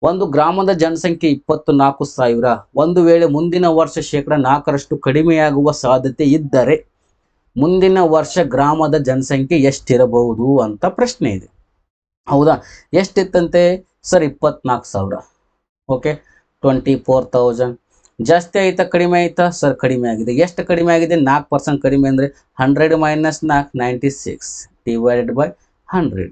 ಒಂದು ಗ್ರಾಮದ ಜನಸಂಖ್ಯೆ 24,000. ಒಂದು ವೇಳೆ ಮುಂದಿನ ವರ್ಷ 4% ಕಡಿಮೆಯಾಗುವ ಸಾಧ್ಯತೆ ಇದ್ದರೆ ಮುಂದಿನ ವರ್ಷ ಗ್ರಾಮದ ಜನಸಂಖ್ಯೆ ಎಷ್ಟಿರಬಹುದು ಅಂತ ಪ್ರಶ್ನೆ ಇದೆ. ಹೌದಾ? ಎಷ್ಟಿತ್ತಂತೆ ಸರ್? 24,000. ಓಕೆ, 24,000. ಜಾಸ್ತಿ ಆಯ್ತಾ ಕಡಿಮೆ ಆಯ್ತಾ ಸರ್? ಕಡಿಮೆ ಆಗಿದೆ. ಎಷ್ಟು ಕಡಿಮೆ ಆಗಿದೆ? 4% ಕಡಿಮೆ ಅಂದರೆ 100 - 4 96 / 100.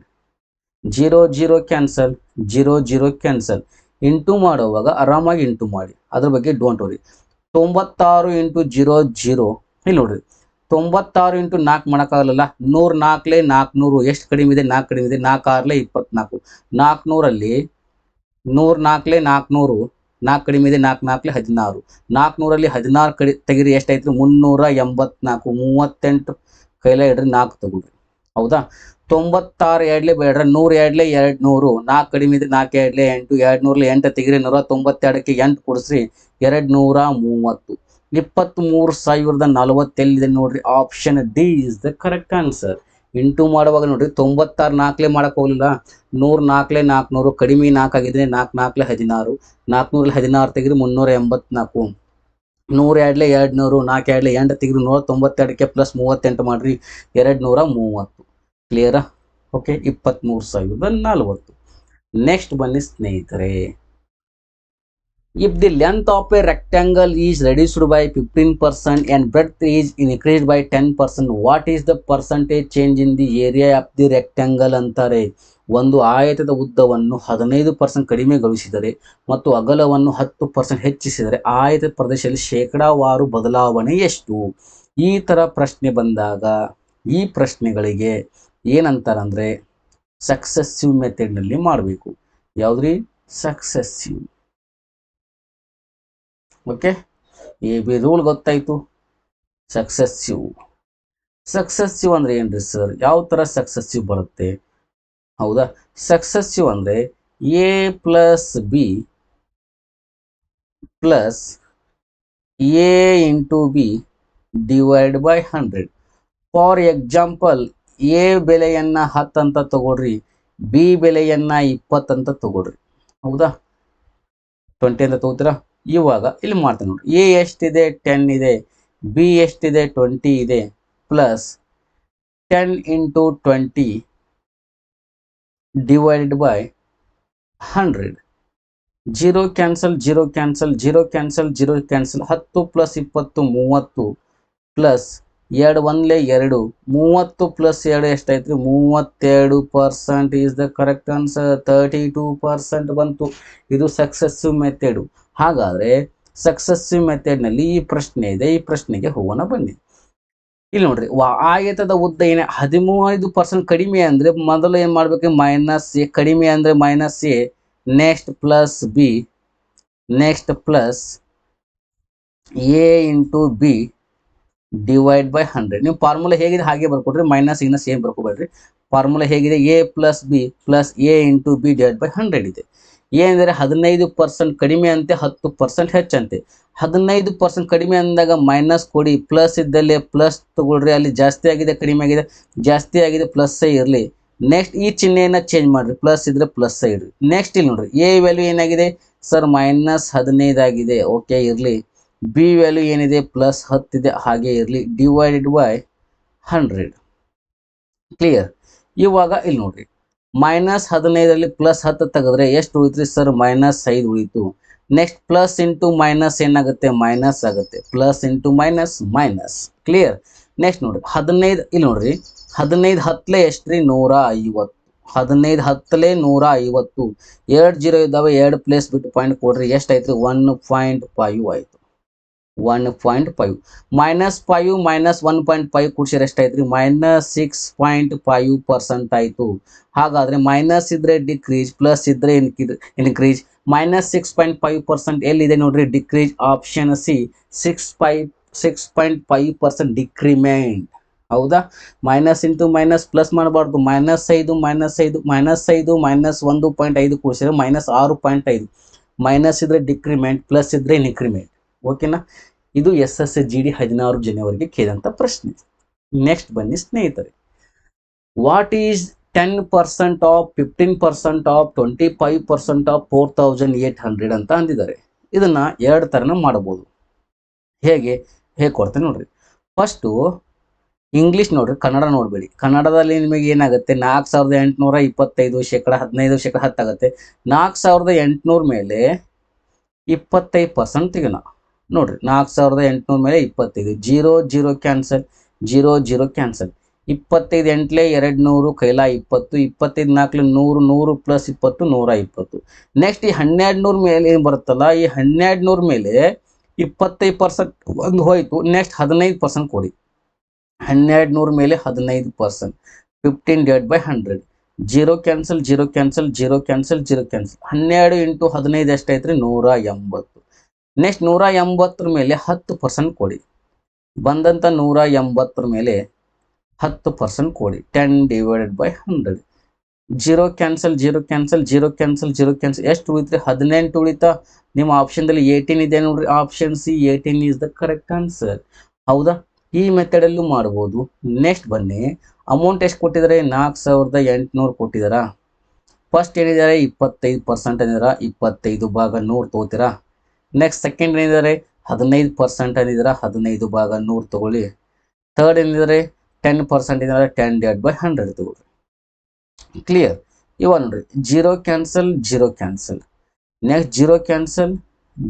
0 0 ಕ್ಯಾನ್ಸಲ್, 0 0 ಕ್ಯಾನ್ಸಲ್. ಇಂಟು ಮಾಡುವಾಗ ಆರಾಮಾಗಿ ಇಂಟು ಮಾಡಿ, ಅದ್ರ ಬಗ್ಗೆ ಡೋಂಟ್ ವರಿ. 96 ಇಂಟು 00, ಇಲ್ಲಿ ನೋಡ್ರಿ 96 ಇಂಟು 4 ಮಾಡೋಕ್ಕಾಗಲ್ಲ. 104 400, ಎಷ್ಟು ಕಡಿಮೆ ಇದೆ? 4 ಕಡಿಮೆ ಇದೆ. 4 6 24, 400ಅಲ್ಲಿ 104 400, 4 ಕಡಿಮೆ ಇದೆ. 4 4 16, 400ಅಲ್ಲಿ 16 ಕಡಿ ತೆಗಿರಿ, ಎಷ್ಟಾಯ್ತು? 384, 38 ಕೈಲ ಇಡ್ರಿ, 4 ತಗೊಳ್ರಿ. ಹೌದಾ? 96 ಎರಡ್ಲೆ ಬೇಡ್ರ, 100 ಎರಡ್ಲೆ 200, 4 ಕಡಿಮೆ ಇದೆ. 4 ಎರಡ್ಲೆ 8, 200ಲಿ 8 ತೆಗಿರಿ, 192ಕ್ಕೆ 8 ಕೊಡಿಸ್ರಿ, 230. 23,040 ಎಲ್ಲಿದೆ ನೋಡ್ರಿ? Option D is the correct answer. Into ಮಾಡುವಾಗ ನೋಡ್ರಿ 96 4ಲೇ ಮಾಡಕ್ ಹೋಗ್ಲಿಲ್ಲ, 104 400, ಕಡಿಮೆ 4 ಆಗಿದ್ರೆ 4 4 16, 400ರಲ್ಲಿ 16 ತೆಗಿರಿ 384, 100 ಎರಡ್ಲೆ 200, 4 ಎರಡ್ಲೆ 8 ತೆಗಿರಿ 192ಕ್ಕೆ ಪ್ಲಸ್ 38 ಮಾಡ್ರಿ, 230. ಕ್ಲಿಯರಾ? ಓಕೆ, 23,040. ನೆಕ್ಸ್ಟ್ ಬನ್ನಿ ಸ್ನೇಹಿತರೆ. If the length of a rectangle is reduced by 15% and breadth is increased by 10%, what is the percentage change in the area of the rectangle ಅಂತಾರೆ. ಒಂದು ಆಯತದ ಉದ್ದವನ್ನು 15% ಕಡಿಮೆಗೊಳಿಸಿದರೆ ಮತ್ತು ಅಗಲವನ್ನು 10% ಹೆಚ್ಚಿಸಿದರೆ ಆಯತ ಪ್ರದೇಶದಲ್ಲಿ ಶೇಕಡಾವಾರು ಬದಲಾವಣೆ ಎಷ್ಟು? ಈ ತರ ಪ್ರಶ್ನೆ ಬಂದಾಗ ಈ ಪ್ರಶ್ನೆಗಳಿಗೆ ಏನಂತಾರಂದ್ರೆ ಸಕ್ಸೆಸಿವ್ ಮೆಥಡ್ ನಲ್ಲಿ ಮಾಡಬೇಕು. ಯಾವ್ದ್ರಿ? Successive. Okay, A B rule ಗೊತ್ತಾಯ್ತು. ಸಕ್ಸೆಸಿವ್ ಅಂದ್ರೆ ಏನ್ರಿ ಸರ್? ಯಾವ ತರ ಸಕ್ಸೆಸಿವ್ ಬರುತ್ತೆ? ಹೌದಾ? ಸಕ್ಸೆಸಿವ್ ಅಂದ್ರೆ A plus B plus A into B divide by 100. For example, A ಬೆಲೆಯನ್ನ 10 ಅಂತ ತಗೊಳ್ರಿ, ಬಿ ಬೆಲೆಯನ್ನ 20 ಅಂತ ತಗೊಳ್ರಿ. ಹೌದಾ? 20 ಅಂತ ತಗೋತೀರಾ? ಇವಾಗ ಇಲ್ಲಿ ಮಾಡ್ತೇನೆ ನೋಡಿ. ಎ ಎಷ್ಟಿದೆ? 10 ಇದೆ. ಬಿ ಎಷ್ಟಿದೆ? 20 ಇದೆ. Plus 10 into 20 divided by 100. 0 cancel, 0 cancel, 0 cancel, 0 cancel. 10 plus 20 30 plus 2 1 2, 30 plus 2 ಎಷ್ಟಾಯ್ತು? 32% ಈಸ್ ದ ಕರೆಕ್ಟ್ ಆನ್ಸರ್. 32% ಬಂತು. ಇದು ಸಕ್ಸೆಸಿವ್ ಮೆಥಡ್. ಹಾಗಾದ್ರೆ ಸಕ್ಸೆಸಿವ್ ಮೆಥಡ್ ನಲ್ಲಿ ಈ ಪ್ರಶ್ನೆ ಇದೆ, ಈ ಪ್ರಶ್ನೆಗೆ ಹೋಗೋಣ ಬನ್ನಿ. ಇಲ್ಲಿ ನೋಡ್ರಿ, ಆಯತದ ಉದ್ದ ಏನೇ 15% ಕಡಿಮೆ ಅಂದ್ರೆ ಮೊದಲು ಏನ್ ಮಾಡ್ಬೇಕು? Minus A. ಕಡಿಮೆ ಅಂದ್ರೆ minus A, next plus B, next plus A into B divide by 100. ನೀವು ಫಾರ್ಮುಲಾ ಹೇಗಿದೆ ಹಾಗೆ ಬರ್ಕೊಡ್ರಿ, ಮೈನಸ್ ಇನ್ನ ಸೇಮ್ ಬರ್ಕೋಬೇಡ್ರಿ. ಫಾರ್ಮುಲಾ ಹೇಗಿದೆ? A plus B plus A into B divide by 100 ಇದೆ. ಏನಂದ್ರೆ 15% ಕಡಿಮೆ ಅಂತೆ, 10% ಹೆಚ್ಚಂತೆ. 15% ಕಡಿಮೆ ಅಂದಾಗ ಮೈನಸ್ ಕೊಡಿ, ಪ್ಲಸ್ ಇದ್ದಲ್ಲಿ ಪ್ಲಸ್ ತಗೊಳ್ರಿ. ಅಲ್ಲಿ ಜಾಸ್ತಿ ಆಗಿದೆ, ಕಡಿಮೆ ಆಗಿದೆ, ಜಾಸ್ತಿ ಆಗಿದೆ, ಪ್ಲಸ್ ಇರಲಿ. ನೆಕ್ಸ್ಟ್ ಈ ಚಿಹ್ನೆಯನ್ನ ಚೇಂಜ್ ಮಾಡ್ರಿ, ಪ್ಲಸ್ ಇದ್ರೆ ಪ್ಲಸ್ ಇಡ್ರಿ. ನೆಕ್ಸ್ಟ್ ಇಲ್ಲಿ ನೋಡ್ರಿ, ಎ ವ್ಯಾಲ್ಯೂ ಏನಾಗಿದೆ ಸರ್? ಮೈನಸ್ 15 ಆಗಿದೆ. ಓಕೆ, ಇರಲಿ. ಬಿ ವ್ಯಾಲ್ಯೂ ಏನಿದೆ? ಪ್ಲಸ್ 10 ಇದೆ, ಹಾಗೆ ಇರಲಿ. Divided by 100. ಕ್ಲಿಯರ್? ಇವಾಗ ಇಲ್ಲಿ ನೋಡ್ರಿ, ಮೈನಸ್ 15ರಲ್ಲಿ ಪ್ಲಸ್ 10 ತೆಗೆದ್ರೆ ಎಷ್ಟು ಉಳಿತ್ರಿ ಸರ್? ಮೈನಸ್ 5 ಉಳಿತು. ನೆಕ್ಸ್ಟ್ ಪ್ಲಸ್ ಇಂಟು ಮೈನಸ್ ಏನಾಗುತ್ತೆ? ಮೈನಸ್ ಆಗುತ್ತೆ. Plus into minus minus. Clear? Next ನೋಡ್ರಿ 15, ಇಲ್ಲಿ ನೋಡ್ರಿ 15 10 ಎಷ್ಟ್ರಿ? 150. 15 10 150. 2 0 ಇದ್ದಾವೆ, 2 ಪ್ಲೇಸ್ ಬಿಟ್ಟು ಪಾಯಿಂಟ್ ಕೊಡ್ರಿ. ಎಷ್ಟಾಯ್ತು? 1.5 ಆಯ್ತು. 1.5 ಮೈನಸ್ 5 ಮೈನಸ್ 1.5 ಕೂಡಿಸಿದ್ರೆ ಎಷ್ಟಾಯ್ತು? ಮೈನಸ್ 6.5% ಆಯ್ತು. ಹಾಗಾದ್ರೆ ಮೈನಸ್ ಇದ್ರೆ ಡಿಕ್ರೀಸ್, ಪ್ಲಸ್ ಇದ್ರೆ ಇನ್ಕ್ರೀಸ್. ಮೈನಸ್ 6.5% ಎಲ್ಲಿದೆ ನೋಡ್ರಿ? ಡಿಕ್ರೀಸ್. Option C 6.5% decrement. ಹೌದಾ? ಮೈನಸ್ ಇಂಟು ಮೈನಸ್ ಪ್ಲಸ್ ಮಾಡಬಾರ್ದು. ಮೈನಸ್ 5 ಮೈನಸ್ 5 ಮೈನಸ್ 5 ಮೈನಸ್ 1.5 ಕೂಡಿಸಿದ್ರೆ ಮೈನಸ್ 6.5. ಮೈನಸ್ ಇದ್ರೆ ಡಿಕ್ರಿಮೆಂಟ್, ಪ್ಲಸ್ ಇದ್ರೆ ಇನ್ಕ್ರಿಮೆಂಟ್. ಓಕೆನಾ? ಇದು SSGD 16 ಜನವರಿಗೆ ಕೇಳಿದಂತ ಪ್ರಶ್ನೆ. ನೆಕ್ಸ್ಟ್ ಬನ್ನಿ ಸ್ನೇಹಿತರೆ. What is 10% of 15% of 25% of 4800 ಅಂತ ಅಂದಿದ್ದಾರೆ. ಇದನ್ನ ಎರಡು ತರನ ಮಾಡಬಹುದು. ಹೇಗೆ ಕೊಡ್ತೇನೆ ನೋಡ್ರಿ. ಫಸ್ಟು ಇಂಗ್ಲಿಷ್ ನೋಡ್ರಿ, ಕನ್ನಡ ನೋಡ್ಬೇಡಿ. ಕನ್ನಡದಲ್ಲಿ ನಿಮಗೆ ಏನಾಗುತ್ತೆ? 4825 ಶೇಕಡ 15 ಶೇಕಡ 10 ಆಗುತ್ತೆ. 4800 ಮೇಲೆ 25% ತೆಗೆನ ನೋಡ್ರಿ. 4800 ಮೇಲೆ 25, 0 0 ಕ್ಯಾನ್ಸಲ್, 0 0 ಕ್ಯಾನ್ಸಲ್. 25 ಎಂಟ್ಲೆ 200 ಕೈಲ 20, 25 ನಾಲ್ಕಲೆ 100, 100 ಪ್ಲಸ್ 20 120. ನೆಕ್ಸ್ಟ್ ಈ 1200 ಮೇಲೆ ಏನು ಬರುತ್ತಲ್ಲ, ಈ 1200 ಮೇಲೆ 25% ಒಂದು ಹೋಯ್ತು. ನೆಕ್ಸ್ಟ್ 15% ಕೊಡಿ. 1200 ಮೇಲೆ 15%, 15 divide by 100. 0 cancel, 0 cancel, 0 cancel, 0 cancel. 12 into 15 ಎಷ್ಟಾಯ್ತು ರೀ? 180. ನೆಕ್ಸ್ಟ್ 180 ಮೇಲೆ 10% ಕೊಡಿ. ಬಂದಂಥ 180 ಮೇಲೆ 10% ಕೊಡಿ. 10 divided by 100. 0 cancel, 0 cancel, 0 cancel, 0 cancel. ಎಷ್ಟು ಉಳಿತ್ರಿ? 18 ಉಳಿತಾ? ನಿಮ್ಮ ಆಪ್ಷನ್ದಲ್ಲಿ 18 ಇದೆ ನೋಡ್ರಿ. Option C 18 is the correct answer. ಹೌದಾ? ಈ ಮೆಥಡಲ್ಲೂ ಮಾಡ್ಬೋದು. ನೆಕ್ಸ್ಟ್ ಬನ್ನಿ, ಅಮೌಂಟ್ ಎಷ್ಟು ಕೊಟ್ಟಿದ್ದಾರೆ? 4800 ಕೊಟ್ಟಿದ್ದಾರಾ? ಫಸ್ಟ್ ಏನಿದ್ದಾರೆ? 25% ಅಂದಿದ್ದಾರೆ. 25 ಭಾಗ 100 ತಗೋತೀರಾ? ನೆಕ್ಸ್ಟ್ ಸೆಕೆಂಡ್ ಏನಿದ್ದಾರೆ? 15% ಅಂದಿದ್ದಾರೆ. 15 ಭಾಗ 100 ತಗೊಳ್ಳಿ. ಥರ್ಡ್ ಏನಿದ್ದಾರೆ? 10% ಇದ್ದಾರೆ. 10 ಡಿವೈಡ್ ಬೈ 100 ತಗೊಳ್ಳಿ. ಕ್ಲಿಯರ್? ಇವ ನೋಡ್ರಿ, 0 cancel, 0 cancel. Next 0 cancel,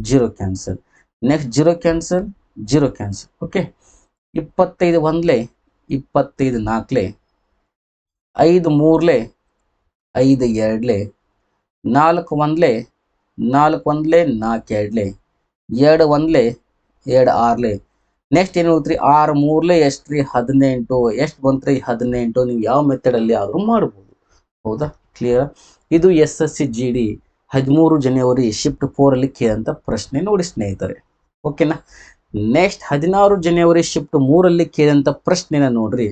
0 cancel. Next 0 cancel, 0 cancel. Okay, 25 ಒಂದ್ಲೆ, 25 ನಾಲ್ಕಲೆ, 5 ಮೂರ್ಲೆ, 5 ಎರಡ್ಲೆ, 4 ಒಂದ್ಲೆ, 4 ಒಂದ್ಲೆ, 4 ಎರಡ್ಲೆ, 2 ಒಂದ್ಲೆ, 2 Harley. Next ಏನು ಹೋಗ್ತೀರಿ? 6 ಮೂರ್ಲೆ ಎಷ್ಟು ರೀ? 18. ಎಷ್ಟು ಬಂತ್ರಿ? 18. ನೀವು ಯಾವ ಮೆಥಡಲ್ಲಿ ಆದರೂ ಮಾಡ್ಬೋದು. ಹೌದಾ? ಕ್ಲಿಯರ್? ಇದು SSC-GD 13 ಜನವರಿ ಶಿಫ್ಟ್ 4 ಅಲ್ಲಿ ಕೇಳಿದಂಥ ಪ್ರಶ್ನೆ ನೋಡಿ ಸ್ನೇಹಿತರೆ. ಓಕೆನಾ? ನೆಕ್ಸ್ಟ್ 16 ಜನವರಿ ಶಿಫ್ಟ್ 3 ಅಲ್ಲಿ ಕೇಳಿದಂಥ ಪ್ರಶ್ನೆನ ನೋಡ್ರಿ.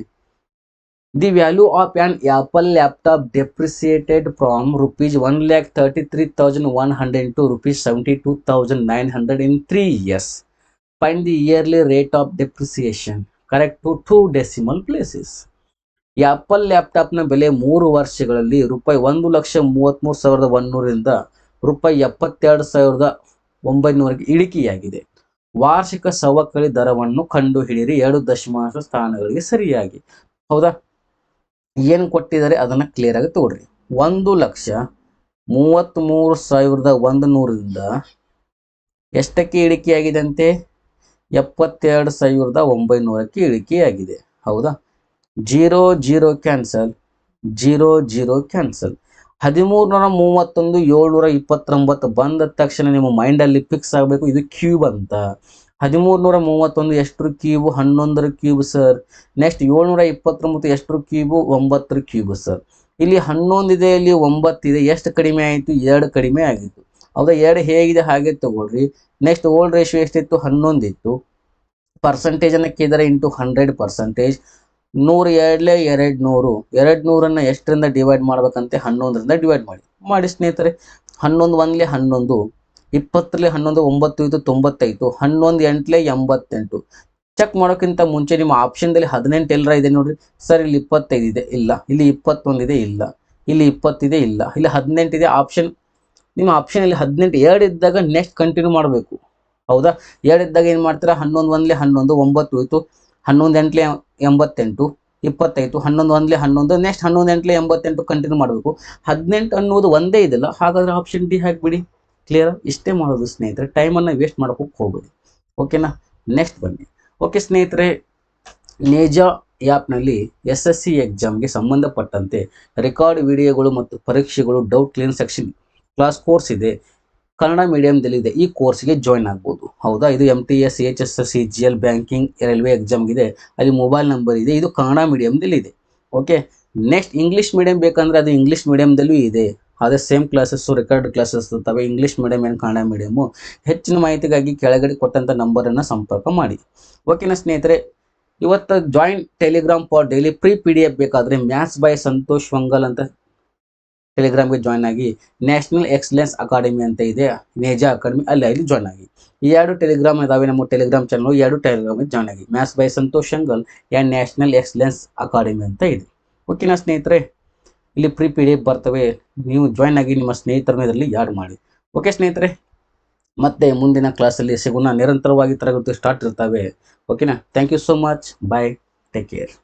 The value of an Apple laptop depreciated from ₹1,33,100 to ₹72,900 in 3 years. Find the yearly rate of depreciation. Correct to 2 decimal places. ಈ ಆಪಲ್ ಲ್ಯಾಪ್ಟಾಪ್ನ ಬೆಲೆ 3 ವರ್ಷಗಳಲ್ಲಿ ₹1,33,100ರಿಂದ ₹72,900ಗೆ ಇಳಿಕೆಯಾಗಿದೆ. ವಾರ್ಷಿಕ ಸವಕಳಿ ದರವನ್ನು ಕಂಡುಹಿಡಿಯಿರಿ 2 ದಶಮಾಂಶ ಸ್ಥಾನಗಳಿಗೆ ಸರಿಯಾಗಿ. ಹೌದಾ? ಏನು ಕೊಟ್ಟಿದ್ದಾರೆ ಅದನ್ನ ಕ್ಲಿಯರ್ ಆಗಿ ತಗೊಳ್ರಿ. 1,33,100ರಿಂದ ಎಷ್ಟಕ್ಕೆ ಇಳಿಕೆಯಾಗಿದೆ ಅಂತೆ? 72,900ಕ್ಕೆ ಇಳಿಕೆಯಾಗಿದೆ. ಹೌದಾ? 0 0 ಕ್ಯಾನ್ಸಲ್, 0 0 ಕ್ಯಾನ್ಸಲ್. 1331 729 ಬಂದ ತಕ್ಷಣ ನಿಮ್ಮ ಮೈಂಡಲ್ಲಿ ಫಿಕ್ಸ್ ಆಗಬೇಕು, ಇದು ಕ್ಯೂಬ್ ಅಂತ. 1331 ಎಷ್ಟರ ಕ್ಯೂಬ್? 11ರ ಕ್ಯೂಬ್ ಸರ್. ನೆಕ್ಸ್ಟ್ 729 ಎಷ್ಟರ ಕ್ಯೂಬ್? 9ರ cube sir. ಇಲ್ಲಿ 11 ಇದೆ, ಇಲ್ಲಿ 9 ಇದೆ. ಎಷ್ಟು ಕಡಿಮೆ ಆಯಿತು? 2 ಕಡಿಮೆ ಆಗಿತ್ತು. ಹೌದಾ? 2 ಹೇಗಿದೆ ಹಾಗೆ ತಗೊಳ್ರಿ. ನೆಕ್ಸ್ಟ್ ಓಲ್ಡ್ ರೇಷಿಯೋ ಎಷ್ಟಿತ್ತು? 11 ಇತ್ತು. ಪರ್ಸೆಂಟೇಜ್ ಅನ್ನ ಕೇಳಿದರೆ ಇಂಟು 100%. 100 ಎರಡ್ಲೆ 200. 200 ಎಷ್ಟರಿಂದ ಡಿವೈಡ್ ಮಾಡ್ಬೇಕಂತೆ? 11ರಿಂದ ಡಿವೈಡ್ ಮಾಡಿ ಸ್ನೇಹಿತರೆ. 11 ಒಂದ್ಲೆ 11, 20ರಲ್ಲಿ 11 9 ಇತ್ತು 95, 11 ಎಂಟ್ಲೆ 88. ಚೆಕ್ ಮಾಡೋಕ್ಕಿಂತ ಮುಂಚೆ ನಿಮ್ಮ ಆಪ್ಷನ್ದಲ್ಲಿ 18 ಎಲ್ಲರ ಇದೆ ನೋಡ್ರಿ ಸರ್. ಇಲ್ಲಿ 25 ಇದೆ, ಇಲ್ಲ. ಇಲ್ಲಿ 21 ಇದೆ, ಇಲ್ಲ. ಇಲ್ಲಿ 20 ಇದೆ, ಇಲ್ಲ. ಇಲ್ಲಿ 18 ಇದೆ. ಆಪ್ಷನ್ ನಿಮ್ಮ ಆಪ್ಷನಲ್ಲಿ 18 2 ಇದ್ದಾಗ ನೆಕ್ಸ್ಟ್ ಕಂಟಿನ್ಯೂ ಮಾಡಬೇಕು. ಹೌದಾ? 2 ಇದ್ದಾಗ ಏನು ಮಾಡ್ತೀರಾ? 11 ಒಂದ್ಲೆ 11, 9 ಹೋಯ್ತು. 11 ಎಂಟ್ಲೆ 88, 25, 11 ಒಂದ್ಲೆ 11, ನೆಕ್ಸ್ಟ್ 11 ಎಂಟ್ಲೆ 88 ಕಂಟಿನ್ಯೂ ಮಾಡಬೇಕು. 18 ಅನ್ನೋದು ಒಂದೇ ಇದೆಲ್ಲ, ಹಾಗಾದ್ರೆ ಆಪ್ಷನ್ ಡಿ ಹಾಕಿಬಿಡಿ. ಕ್ಲಿಯರ್? ಇಷ್ಟೇ ಮಾಡೋದು ಸ್ನೇಹಿತರೆ, ಟೈಮನ್ನು ವೇಸ್ಟ್ ಮಾಡೋಕ್ಕೆ ಹೋಗಬೇಡಿ. ಓಕೆನಾ? ನೆಕ್ಸ್ಟ್ ಬನ್ನಿ. ಓಕೆ ಸ್ನೇಹಿತರೆ, ನೇಜಾ ಆ್ಯಪ್ನಲ್ಲಿ SSC ಎಕ್ಸಾಮ್ಗೆ ಸಂಬಂಧಪಟ್ಟಂತೆ ರೆಕಾರ್ಡ್ ವಿಡಿಯೋಗಳು ಮತ್ತು ಪರೀಕ್ಷೆಗಳು, doubt clear section class course ಇದೆ. ಕನ್ನಡ ಮೀಡಿಯಂದಲ್ಲಿದೆ. ಈ ಕೋರ್ಸ್ಗೆ ಜಾಯ್ನ್ ಆಗ್ಬೋದು. ಹೌದಾ? ಇದು MTS, HSS, CGL, banking, railway ಎಕ್ಸಾಮ್ಗಿದೆ. ಅಲ್ಲಿ ಮೊಬೈಲ್ ನಂಬರ್ ಇದೆ. ಇದು ಕನ್ನಡ ಮೀಡಿಯಂದಲ್ಲಿದೆ. ಓಕೆ. ನೆಕ್ಸ್ಟ್ ಇಂಗ್ಲೀಷ್ ಮೀಡಿಯಂ ಬೇಕಂದ್ರೆ ಅದು ಇಂಗ್ಲೀಷ್ ಮೀಡಿಯಂದಲ್ಲೂ ಇದೆ. ಅದೇ ಸೇಮ್ ಕ್ಲಾಸಸ್ಸು, ರೆಕಾರ್ಡ್ ಕ್ಲಾಸಸ್ ಇರ್ತವೆ. English medium and Kannada medium. ಹೆಚ್ಚಿನ ಮಾಹಿತಿಗಾಗಿ ಕೆಳಗಡೆ ಕೊಟ್ಟಂಥ ನಂಬರನ್ನು ಸಂಪರ್ಕ ಮಾಡಿ. ಓಕೆನಾ ಸ್ನೇಹಿತರೆ? ಇವತ್ತು join Telegram for daily free PDF ಬೇಕಾದರೆ ಮ್ಯಾಥ್ಸ್ ಬೈ ಸಂತೋಷ್ ವಂಗಲ್ ಅಂತ ಟೆಲಿಗ್ರಾಮ್ಗೆ ಜಾಯ್ನ್ ಆಗಿ. ನ್ಯಾಷನಲ್ ಎಕ್ಸಲೆನ್ಸ್ ಅಕಾಡೆಮಿ ಅಂತ ಇದೆ, ನೇಜಾ ಅಕಾಡೆಮಿ, ಅಲ್ಲಿ ಜಾಯ್ನ್ ಆಗಿ. ಈ 2 ಟೆಲಿಗ್ರಾಮ್ ಇದಾವೆ ನಮ್ಮ ಟೆಲಿಗ್ರಾಮ್ ಚಾನಲ್. 2 ಟೆಲಿಗ್ರಾಮ್ ಜಾಯ್ನ್ ಆಗಿ. Maths by Santosh Vangal and national excellence academy ಅಂತ ಇದೆ. ಓಕೆನಾ ಸ್ನೇಹಿತರೆ? ಇಲ್ಲಿ ಪ್ರೀ PDF ಬರ್ತವೆ. ನೀವು ಜಾಯ್ನ್ ಆಗಿ ನಿಮ್ಮ ಸ್ನೇಹಿತರನ್ನ ಇದರಲ್ಲಿ ಯಾಡ್ ಮಾಡಿ. ಓಕೆ ಸ್ನೇಹಿತರೆ, ಮತ್ತೆ ಮುಂದಿನ ಕ್ಲಾಸಲ್ಲಿ ಸಿಗೋಣ. ನಿರಂತರವಾಗಿ ತರಗತಿ ಸ್ಟಾರ್ಟ್ ಇರ್ತವೆ. ಓಕೆನಾ? Thank you so much. Bye. Take care.